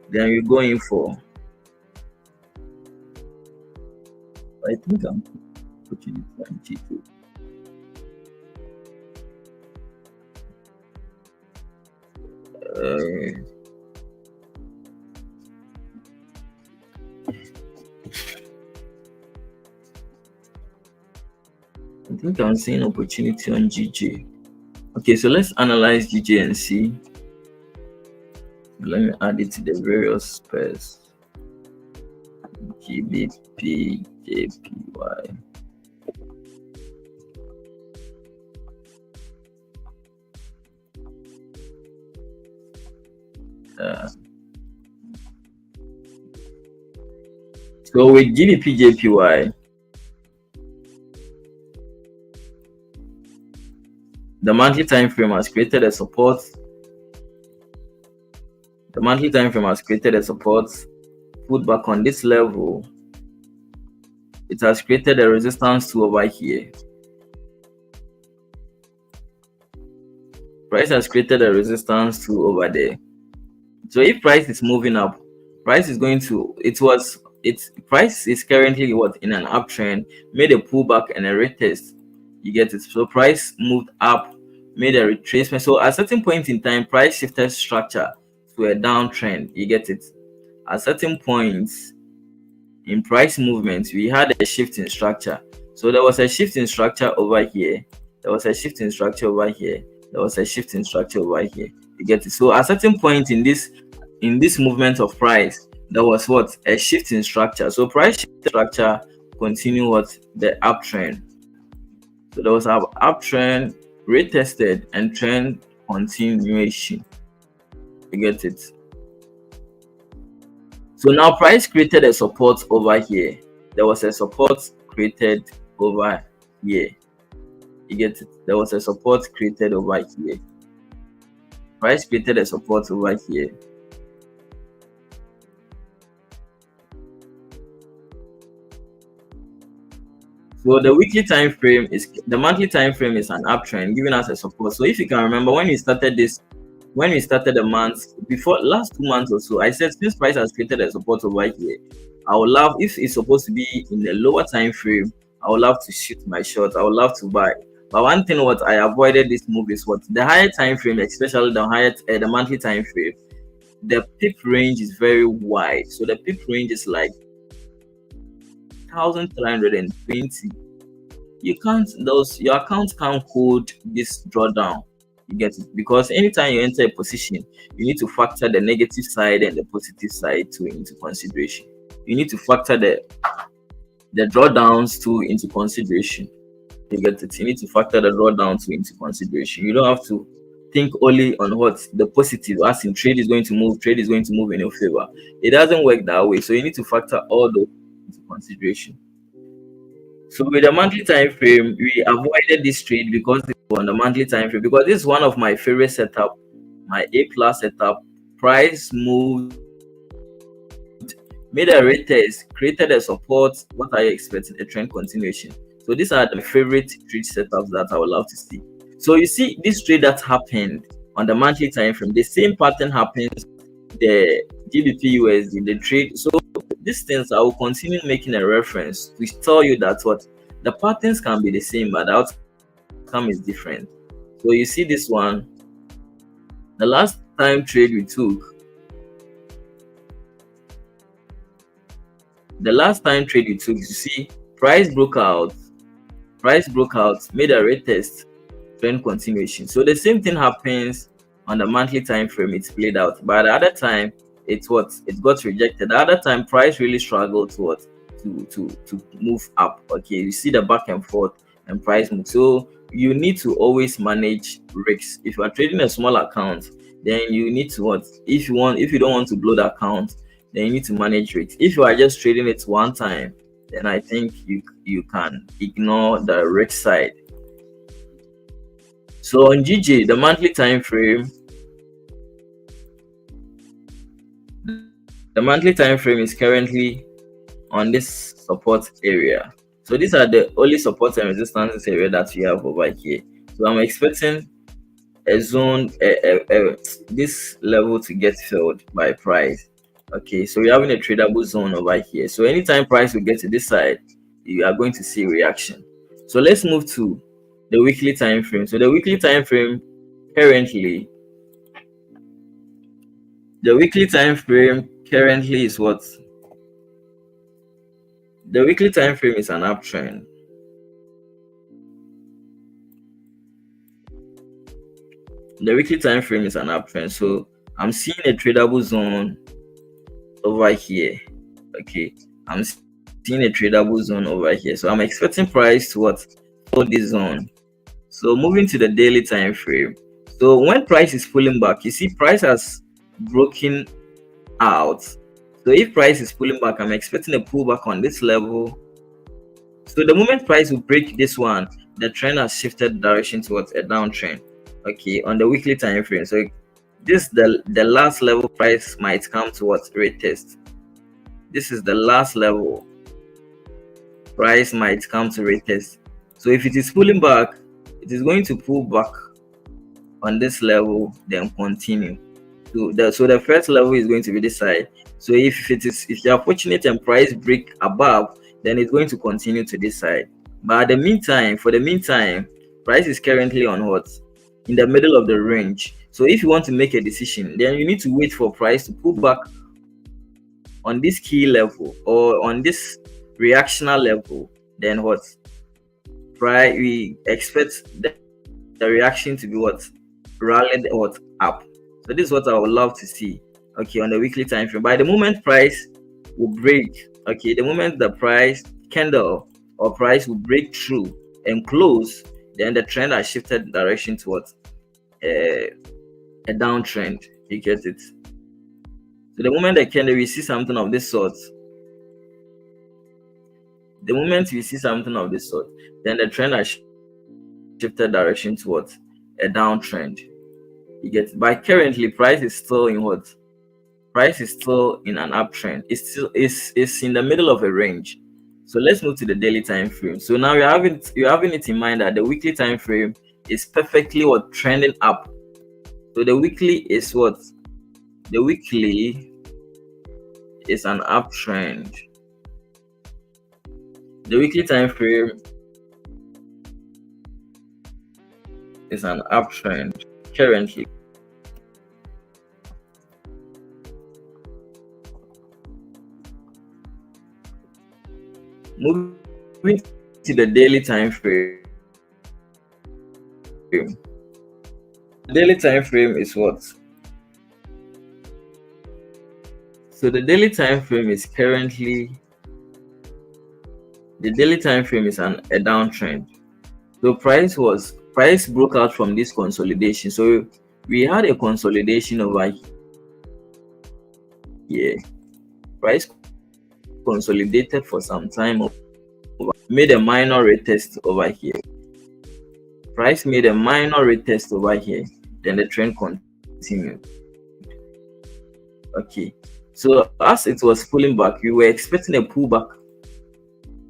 A: Then we're going for. I think I'm putting it on G2. I think I'm seeing opportunity on GJ. Okay, so let's analyze GJ and see. Let me add it to the various pairs. GBP, JPY. So with GBP, JPY, the monthly time frame has created a support. The monthly time frame has created a support. Put back on this level. It has created a resistance to over here. Price has created a resistance to over there. So if price is moving up, price is going to. Price is currently what, in an uptrend, made a pullback and a retest. You get it. So price moved up, made a retracement. So at a certain point in time, price shifted structure to a downtrend. You get it. At certain points in price movements, we had a shift in structure. So there was a shift in structure over here. There was a shift in structure over here. There was a shift in structure over here. You get it. So at a certain point in this movement of price, there was what, a shift in structure. So price shift structure continue what, the uptrend. So there was an uptrend, retested, and trend continuation. You get it. So now price created a support over here. There was a support created over here. You get it. There was a support created over here. Price created a support over here. So the weekly time frame is, the monthly time frame is an uptrend, giving us a support. So if you can remember, when we started the month before, last 2 months or so, I said since price has created a support over here, I would love, if it's supposed to be in a lower time frame, I would love to shoot my shot. I would love to buy. But one thing what I avoided this move is what, the higher time frame, especially the monthly time frame, the peak range is very wide. So the peak range is like 1,320. You can't those your account can't hold this drawdown. You get it? Because anytime you enter a position, you need to factor the negative side and the positive side too into consideration. You need to factor the drawdowns too into consideration. You get it? You need to factor the drawdowns too into consideration. You don't have to think only on what the positive, as in trade is going to move in your favor. It doesn't work that way. So you need to factor all those into consideration. So with the monthly time frame, we avoided this trade because it was on the monthly time frame. Because this is one of my favorite setup, my A plus setup. Price moved, made a retest, created a support. What are you expecting? A trend continuation. So these are the favorite trade setups that I would love to see. So you see this trade that happened on the monthly time frame. The same pattern happens the GBP USD, the trade. So these things I will continue making a reference to tell you that what the patterns can be the same, but the outcome is different. So you see this one, the last time trade we took, you see, price broke out, made a retest, trend continuation. So the same thing happens on the monthly time frame. It's played out, but the other time it got rejected. The other time price really struggled to to move up. Okay, you see the back and forth and price move. So you need to always manage risks. If you are trading a small account, then you need to what if you don't want to blow the account, then you need to manage risks. If you are just trading it one time, then I think you can ignore the risk side. So on GJ, the monthly time frame, is currently on this support area. So these are the only support and resistance area that we have over here. So I'm expecting a zone, this level to get filled by price. Okay, so we're having a tradable zone over here. So anytime price will get to this side, you are going to see reaction. So let's move to the weekly time frame. So the weekly time frame currently, is what? The weekly time frame is an uptrend. The weekly time frame is an uptrend. So I'm seeing a tradable zone over here. Okay, I'm seeing a tradable zone over here. So I'm expecting price to what? Hold this zone. So moving to the daily time frame. So when price is pulling back, you see price has broken out. So if price is pulling back, I'm expecting a pullback on this level. So the moment price will break this one, the trend has shifted direction towards a downtrend. Okay, on the weekly time frame. So this the last level price might come towards retest. This is the last level price might come to retest. So if it is pulling back, it is going to pull back on this level, then continue. So the first level is going to be this side. So if you are fortunate and price break above, then it's going to continue to this side. But for the meantime, price is currently on what? In the middle of the range. So if you want to make a decision, then you need to wait for price to pull back on this key level or on this reactional level. Then what? We expect the reaction to be what? Rallied what? Up. So this is what I would love to see. Okay, on the weekly time frame. By the moment price will break, okay, the moment the price candle or price will break through and close, then the trend has shifted direction towards a downtrend. You get it? So the moment the candle we see something of this sort, then the trend has shifted direction towards a downtrend. You get it? But currently price is still in what? Price is still in an uptrend. It's in the middle of a range. So let's move to the daily time frame. So now you're having it in mind that the weekly time frame is perfectly what? Trending up. So the weekly is what? The weekly is an uptrend. The weekly time frame is an uptrend currently. Moving to the daily time frame. Daily time frame is what? So the daily time frame is a downtrend. So price broke out from this consolidation. So we had a consolidation over here. Price consolidated for some time made a minor retest over here. Price made a minor retest over here. Then the trend continued. Okay. So as it was pulling back, we were expecting a pullback.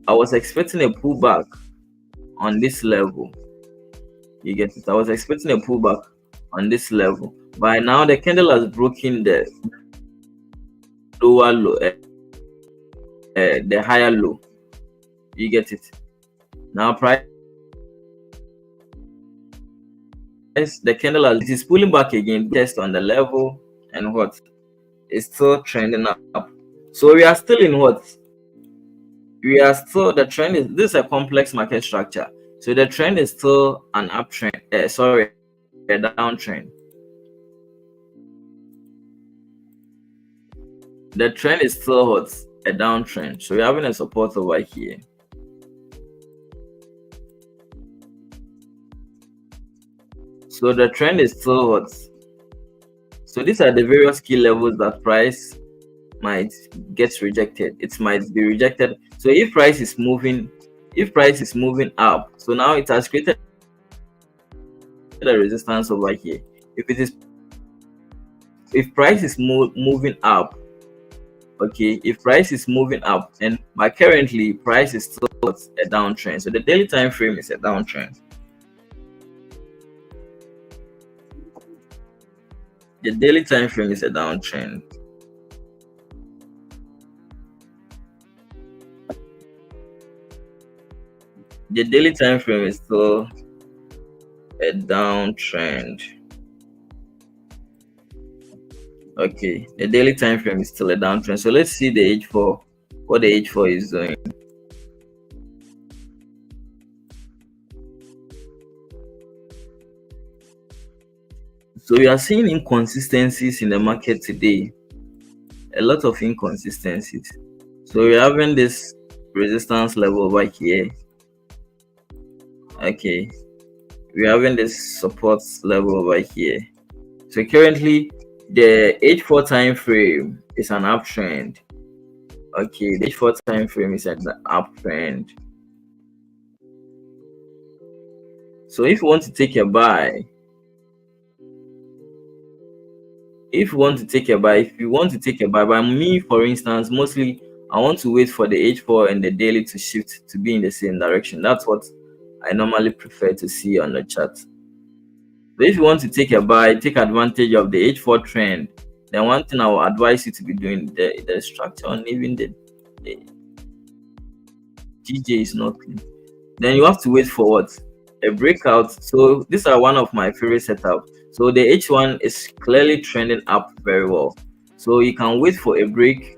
A: I was expecting a pullback on this level. You get it? I was expecting a pullback on this level. By now, the candle has broken the lower low, the higher low. You get it? Now, the candle it is pulling back again, test on the level, and what? It's still trending up. So we are still in what? The trend is, this is a complex market structure. So the trend is still an uptrend, a downtrend. The trend is still what? A downtrend. So we're having a support over here. So the trend is still what? So these are the various key levels that price might get rejected. It might be rejected. So if price is moving up, so now it has created a resistance over here. If price is moving up, okay, if price is moving up, and but currently price is still a downtrend. So the daily time frame is a downtrend. The daily time frame is a downtrend. The daily time frame is still a downtrend. Okay, the daily time frame is still a downtrend. So let's see the H4, what the H4 is doing. So we are seeing inconsistencies in the market today. A lot of inconsistencies. So we're having this resistance level over here. Okay, we're having this support level over here. So currently the H4 time frame is an uptrend. Okay, the H4 time frame is an uptrend. So if you want to take a buy, if you want to take a buy, by me, for instance, mostly I want to wait for the H4 and the daily to shift to be in the same direction. That's what I normally prefer to see on the chart. So if you want to take a buy, take advantage of the H4 trend, then one thing I will advise you to be doing, the structure on even the GJ is not clean. Then you have to wait for what? A breakout. So these are one of my favorite setups. So the H1 is clearly trending up very well. So you can wait for a break.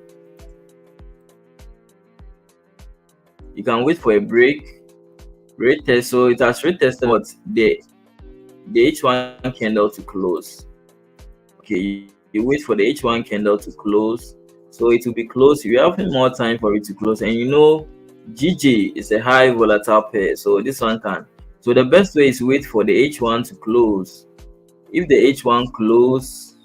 A: You can wait for a break. Retest. So it has retested what? The H1 candle to close. Okay, you wait for the H1 candle to close. So it will be closed. You have more time for it to close. And you know, GJ is a high volatile pair. So this one can. So the best way is wait for the H1 to close. If the H1 close,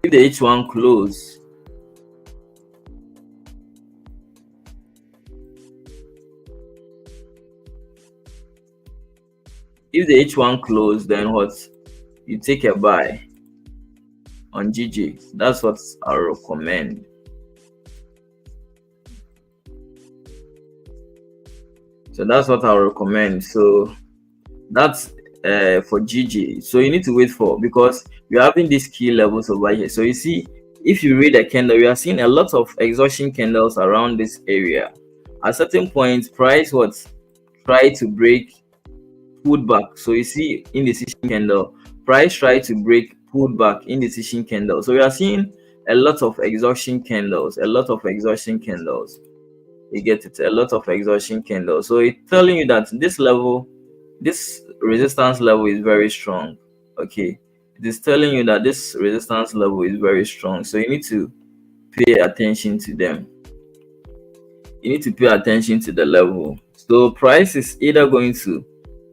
A: if the H1 close, then what? You take a buy on GJ. That's what I recommend. So that's what I recommend. So that's for GJ. So you need to wait for, because you're having these key levels over here. So you see, if you read a candle, you are seeing a lot of exhaustion candles around this area. At certain points, price try to break, pulled back. So you see indecision candle, price try to break, pulled back, indecision candle. So we are seeing a lot of exhaustion candles, a lot of exhaustion candles. You get it, a lot of exhaustion candles. So it's telling you that this level, this resistance level is very strong. Okay, it is telling you that this resistance level is very strong. So you need to pay attention to them. You need to pay attention to the level. So price is either going to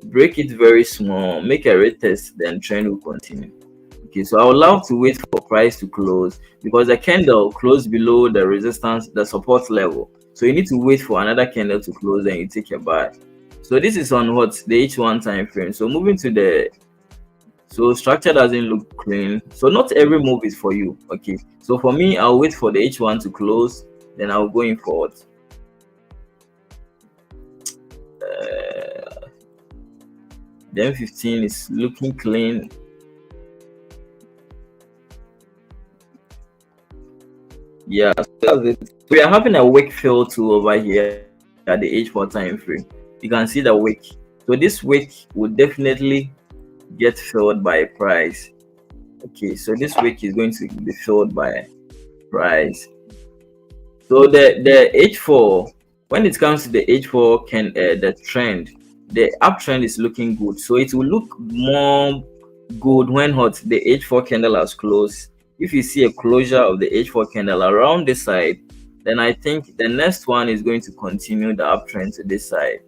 A: break it very small, make a retest, then trend will continue. Okay, so I would love to wait for price to close because the candle closed below the resistance, the support level. So you need to wait for another candle to close, then you take a buy. So this is on what, the H1 time frame. So moving to the, so structure doesn't look clean. So not every move is for you. Okay, so for me, I'll wait for the H1 to close, then I'll go in forward. The M15 is looking clean. Yeah, so that's it. We are having a wick fill too over here at the H4 time frame. You can see the wick. So this wick would definitely get filled by price. Okay, so this wick is going to be filled by price. So the H4, when it comes to the H4, the trend, the uptrend is looking good. So it will look more good when the H4 candle has closed. If you see a closure of the H4 candle around this side, then I think the next one is going to continue the uptrend to this side.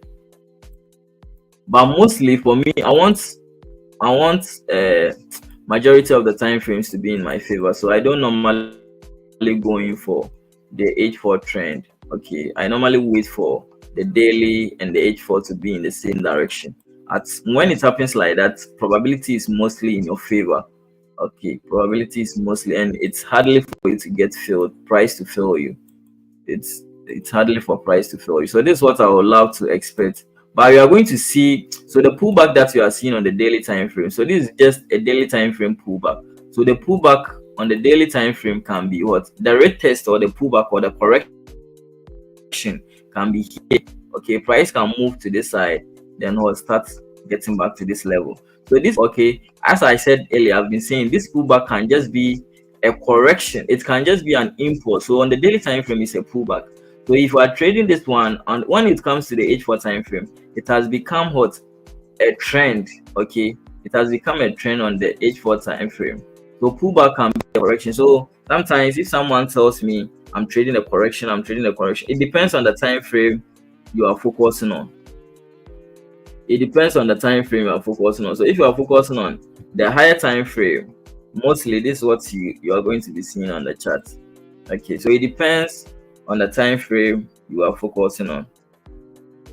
A: But mostly for me, I want majority of the time frames to be in my favor. So I don't normally go in for the H4 trend. Okay, I normally wait for the daily and the H4 to be in the same direction. When it happens like that, probability is mostly in your favor. Okay, probability is mostly, and it's hardly for you to get filled, price to fill you. It's hardly for price to fill you. So this is what I would love to expect. But we are going to see, so the pullback that you are seeing on the daily time frame. So this is just a daily time frame pullback. So the pullback on the daily time frame can be what? The red test or the pullback or the correction can be here. Okay, price can move to this side, then we'll start getting back to this level. So this, okay, as I said earlier, I've been saying this pullback can just be a correction. It can just be an impulse. So on the daily time frame, it's a pullback. So if you are trading this one, and when it comes to the H4 time frame, it has become what? A trend. Okay, it has become a trend on the H4 time frame. So pullback can be a correction. So sometimes if someone tells me I'm trading a correction, it depends on the time frame you are focusing on. It depends on the time frame you are focusing on. So if you are focusing on the higher time frame, mostly this is what you are going to be seeing on the chart. Okay, so it depends on the time frame you are focusing on.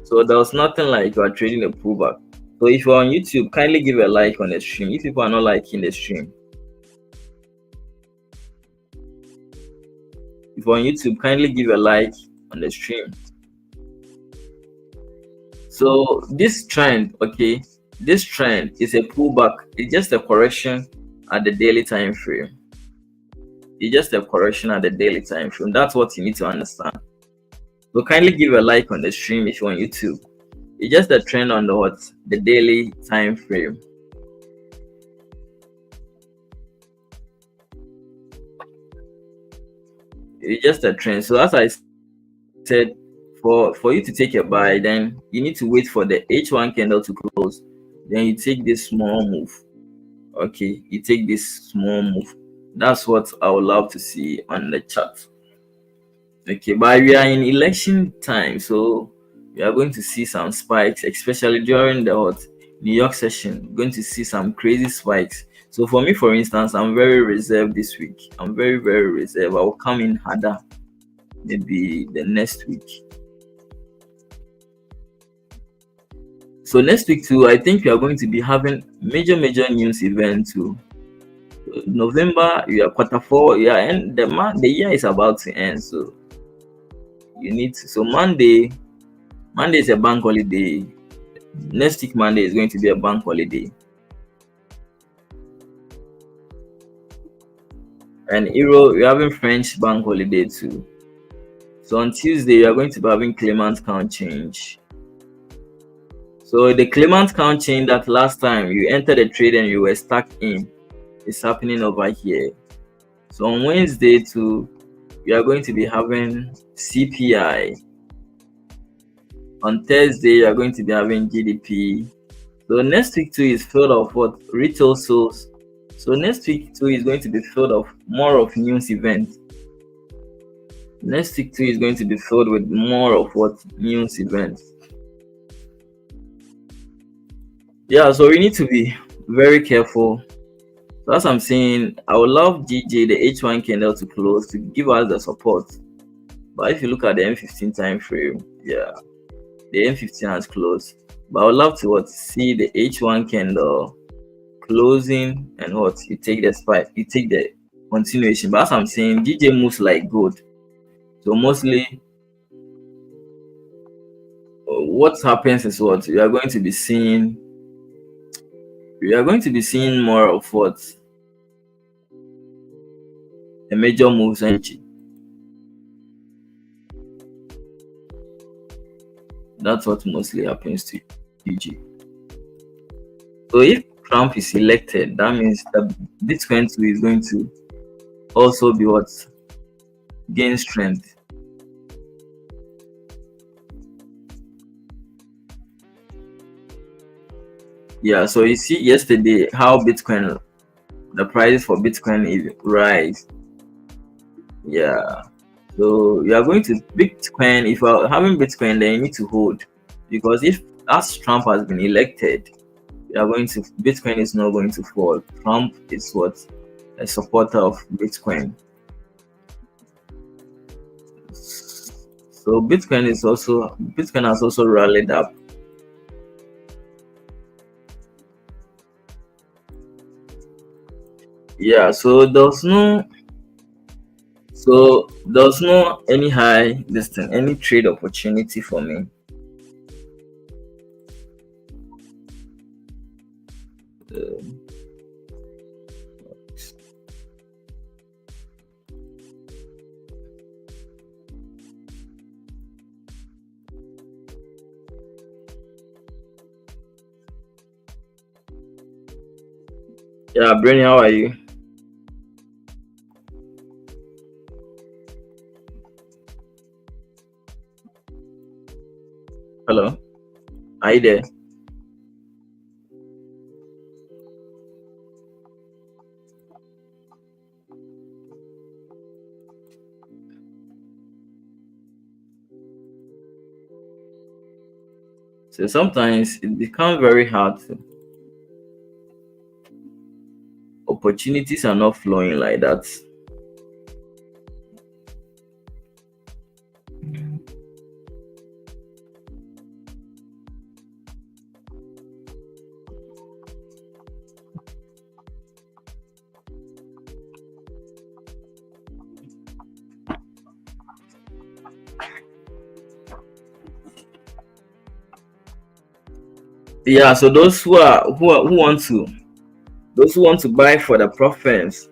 A: So there's nothing like you are trading a pullback. So if you're on YouTube, kindly give a like on the stream. If people are not liking the stream, if you're on YouTube, kindly give a like on the stream. So this trend, okay, this trend is a pullback. It's just a correction at the daily time frame. It's just a correction at the daily time frame. That's what you need to understand. So kindly give a like on the stream if you're on YouTube. It's just a trend on the daily time frame. It's just a trend. So as I said, for you to take a buy, then you need to wait for the H1 candle to close. Then you take this small move. Okay, you take this small move. That's what I would love to see on the chart. Okay, but we are in election time, so we are going to see some spikes, especially during the New York session. We're going to see some crazy spikes. So for me, for instance, I'm very reserved this week. I'm very, very reserved. I will come in harder maybe the next week. So next week too, I think we are going to be having major news event too. November, we are Q4, yeah, and the year is about to end. So you need to, so Monday is a bank holiday. Next week Monday is going to be a bank holiday. And Euro, we're having French bank holiday too. So on Tuesday, we are going to be having Clement count change. So the Clement count change that last time you entered the trade and you were stuck in is happening over here. So on Wednesday too, we are going to be having CPI. On Thursday, you are going to be having GDP. So next week too is filled of what? Retail sales. So next week too is going to be filled of more of news events. Next week too is going to be filled with more of what? News events. Yeah, so we need to be very careful. So as I'm saying, I would love GJ, the H1 candle, to close to give us the support. But if you look at the M15 time frame, yeah, the M15 has closed. But I would love to see the H1 candle closing and you take the spike, you take the continuation. But as I'm saying, GJ moves like gold. So mostly what happens is you are going to be seeing. We are going to be seeing more of a major moves energy. That's what mostly happens to GJ. So if Trump is elected, that means that Bitcoin too is going to also be gain strength. Yeah, so you see yesterday how Bitcoin, the price for Bitcoin is rise. Yeah. So you are going to Bitcoin. If you are having Bitcoin, then you need to hold, because if as Trump has been elected, you are going to Bitcoin is not going to fall. Trump is a supporter of Bitcoin. So Bitcoin has also rallied up. Yeah, so there's no any any trade opportunity for me. Uh, yeah, Brainy, how are you? Hello, are you there? So sometimes it becomes very hard. Opportunities are not flowing like that. Yeah, so those who want to buy for the profits,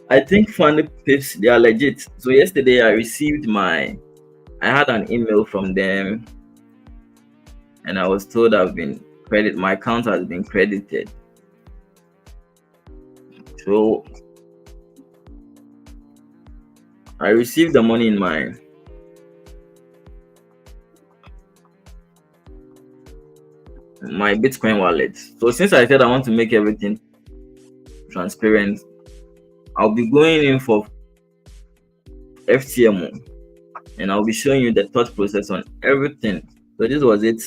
A: I think Funny Pips, they are legit. So yesterday I had an email from them, and I was told my account has been credited. So I received the money in my Bitcoin wallet. So since I said I want to make everything transparent, I'll be going in for FTMO, and I'll be showing you the thought process on everything. So this was it.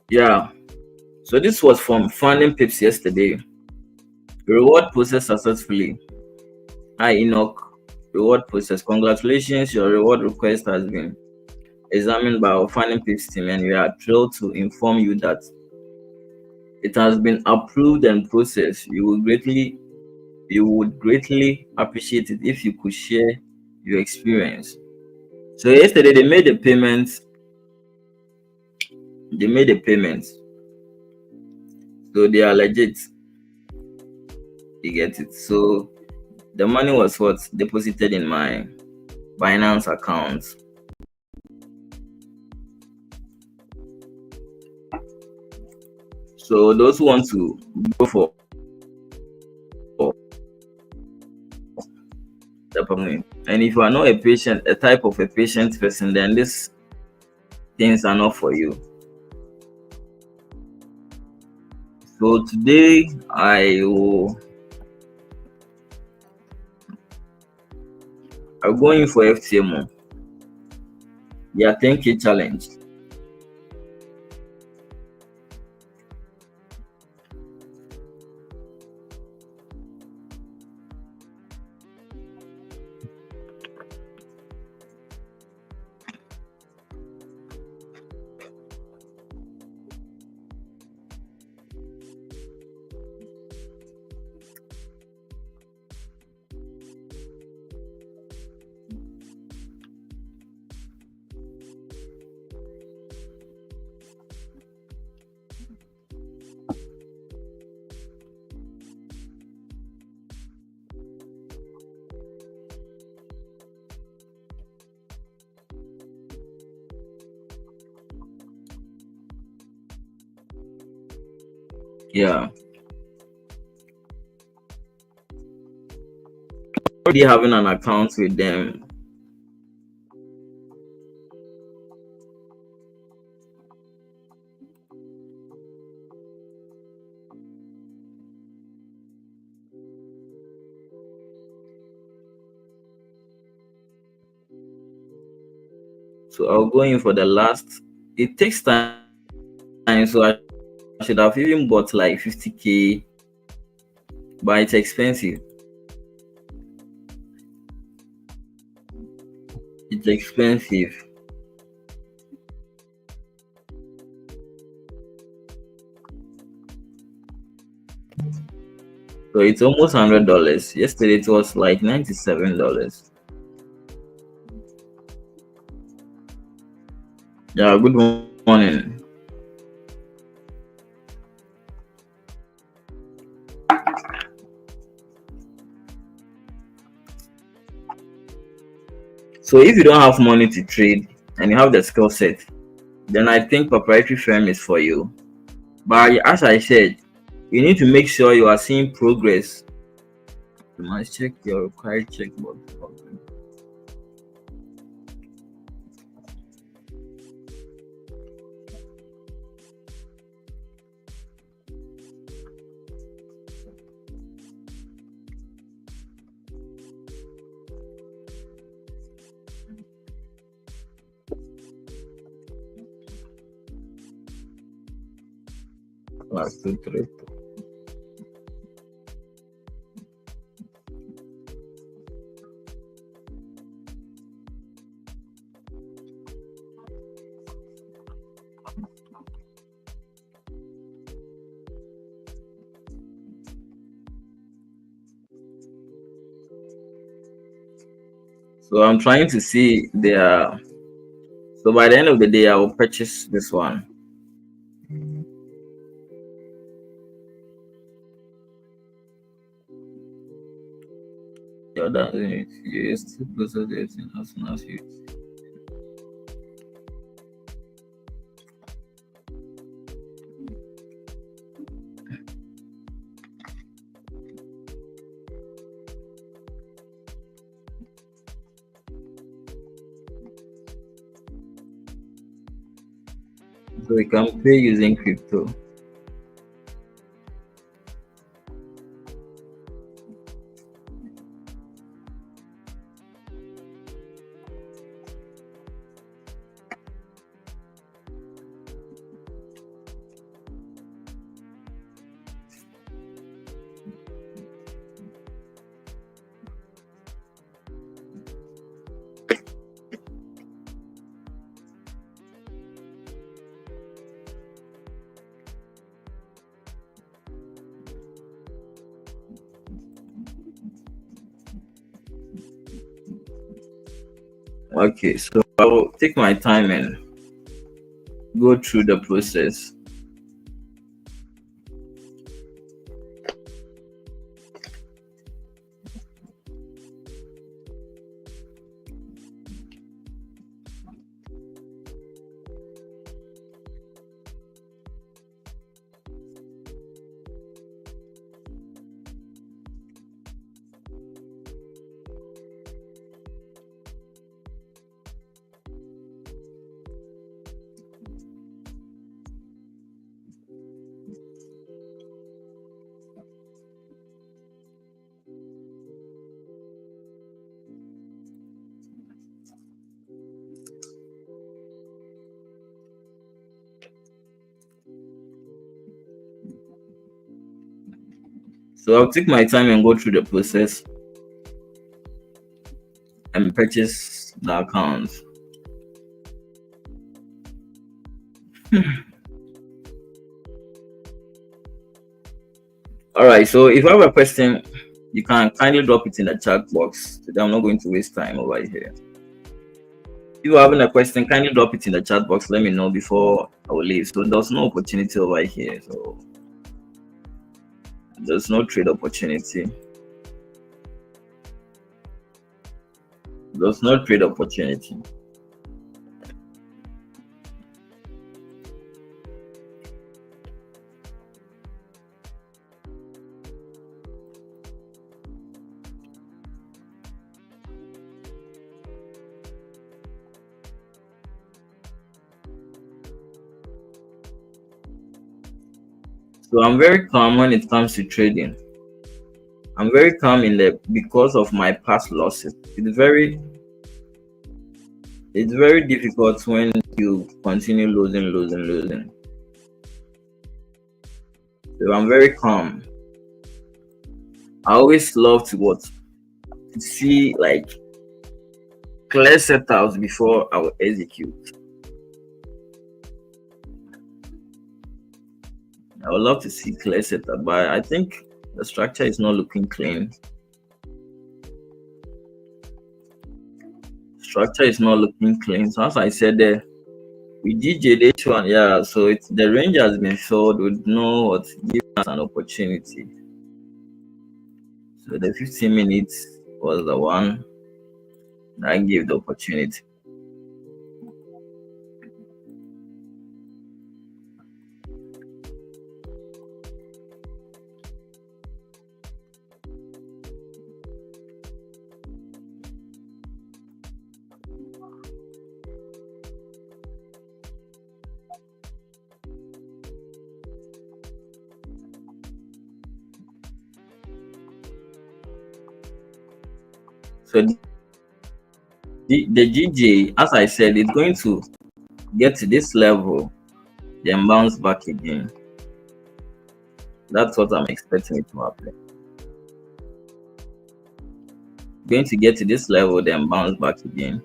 A: Yeah. So this was from Funding Pips yesterday. Reward process successfully. Hi Enoch. Reward process. Congratulations, your reward request has been examined by our Funding Pips team, and we are thrilled to inform you that it has been approved and processed. You would greatly appreciate it if you could share your experience. So yesterday they made the payments. They made the payments. So they are legit. You get it. So the money was deposited in my Binance accounts. So those who want to go for the problem, and if you are not a type of a patient person, then these things are not for you. So today I'm going for FTMO. Yeah, 10K challenge. Yeah, already having an account with them. So I'll go in for the last. It takes time, so I should have even bought like 50K, but it's expensive. It's expensive. So it's almost $100. Yesterday it was like $97. Yeah, good morning. So if you don't have money to trade and you have the skill set, then I think proprietary firm is for you. But as I said, you need to make sure you are seeing progress. You must check your required checkbox. Class 2, 3. So I'm trying to see their. So by the end of the day, I will purchase this one. The other is used to process it as soon as you. So we can pay using crypto. Okay, so I'll take my time and go through the process. So I'll take my time and go through the process and purchase the account. All right. So if you have a question, you can kindly drop it in the chat box. Today I'm not going to waste time over here. If you're having a question, kindly drop it in the chat box. Let me know before I will leave. So there's no opportunity over here. So there's no trade opportunity. There's no trade opportunity. So I'm very calm when it comes to trading. I'm very calm in the because of my past losses. It's very difficult when you continue losing. So I'm very calm. I always love to what to see like clear setups before I will execute. I would love to see clear setup, but I think the structure is not looking clean. Structure is not looking clean. So as I said there, we DJ this one, yeah. So it's the range has been filled with no what give us an opportunity. So the 15 minutes was the one that gave the opportunity. So the GJ, as I said, it's going to get to this level, then bounce back again. That's what I'm expecting it to happen. Going to get to this level, then bounce back again.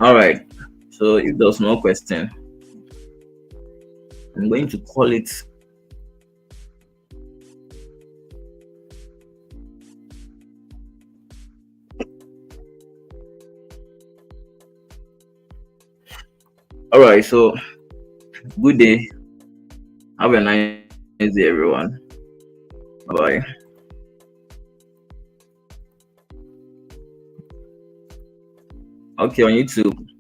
A: All right. So if there's no question, I'm going to call it. All right. So good day. Have a nice day, everyone. Bye. Okay, on YouTube.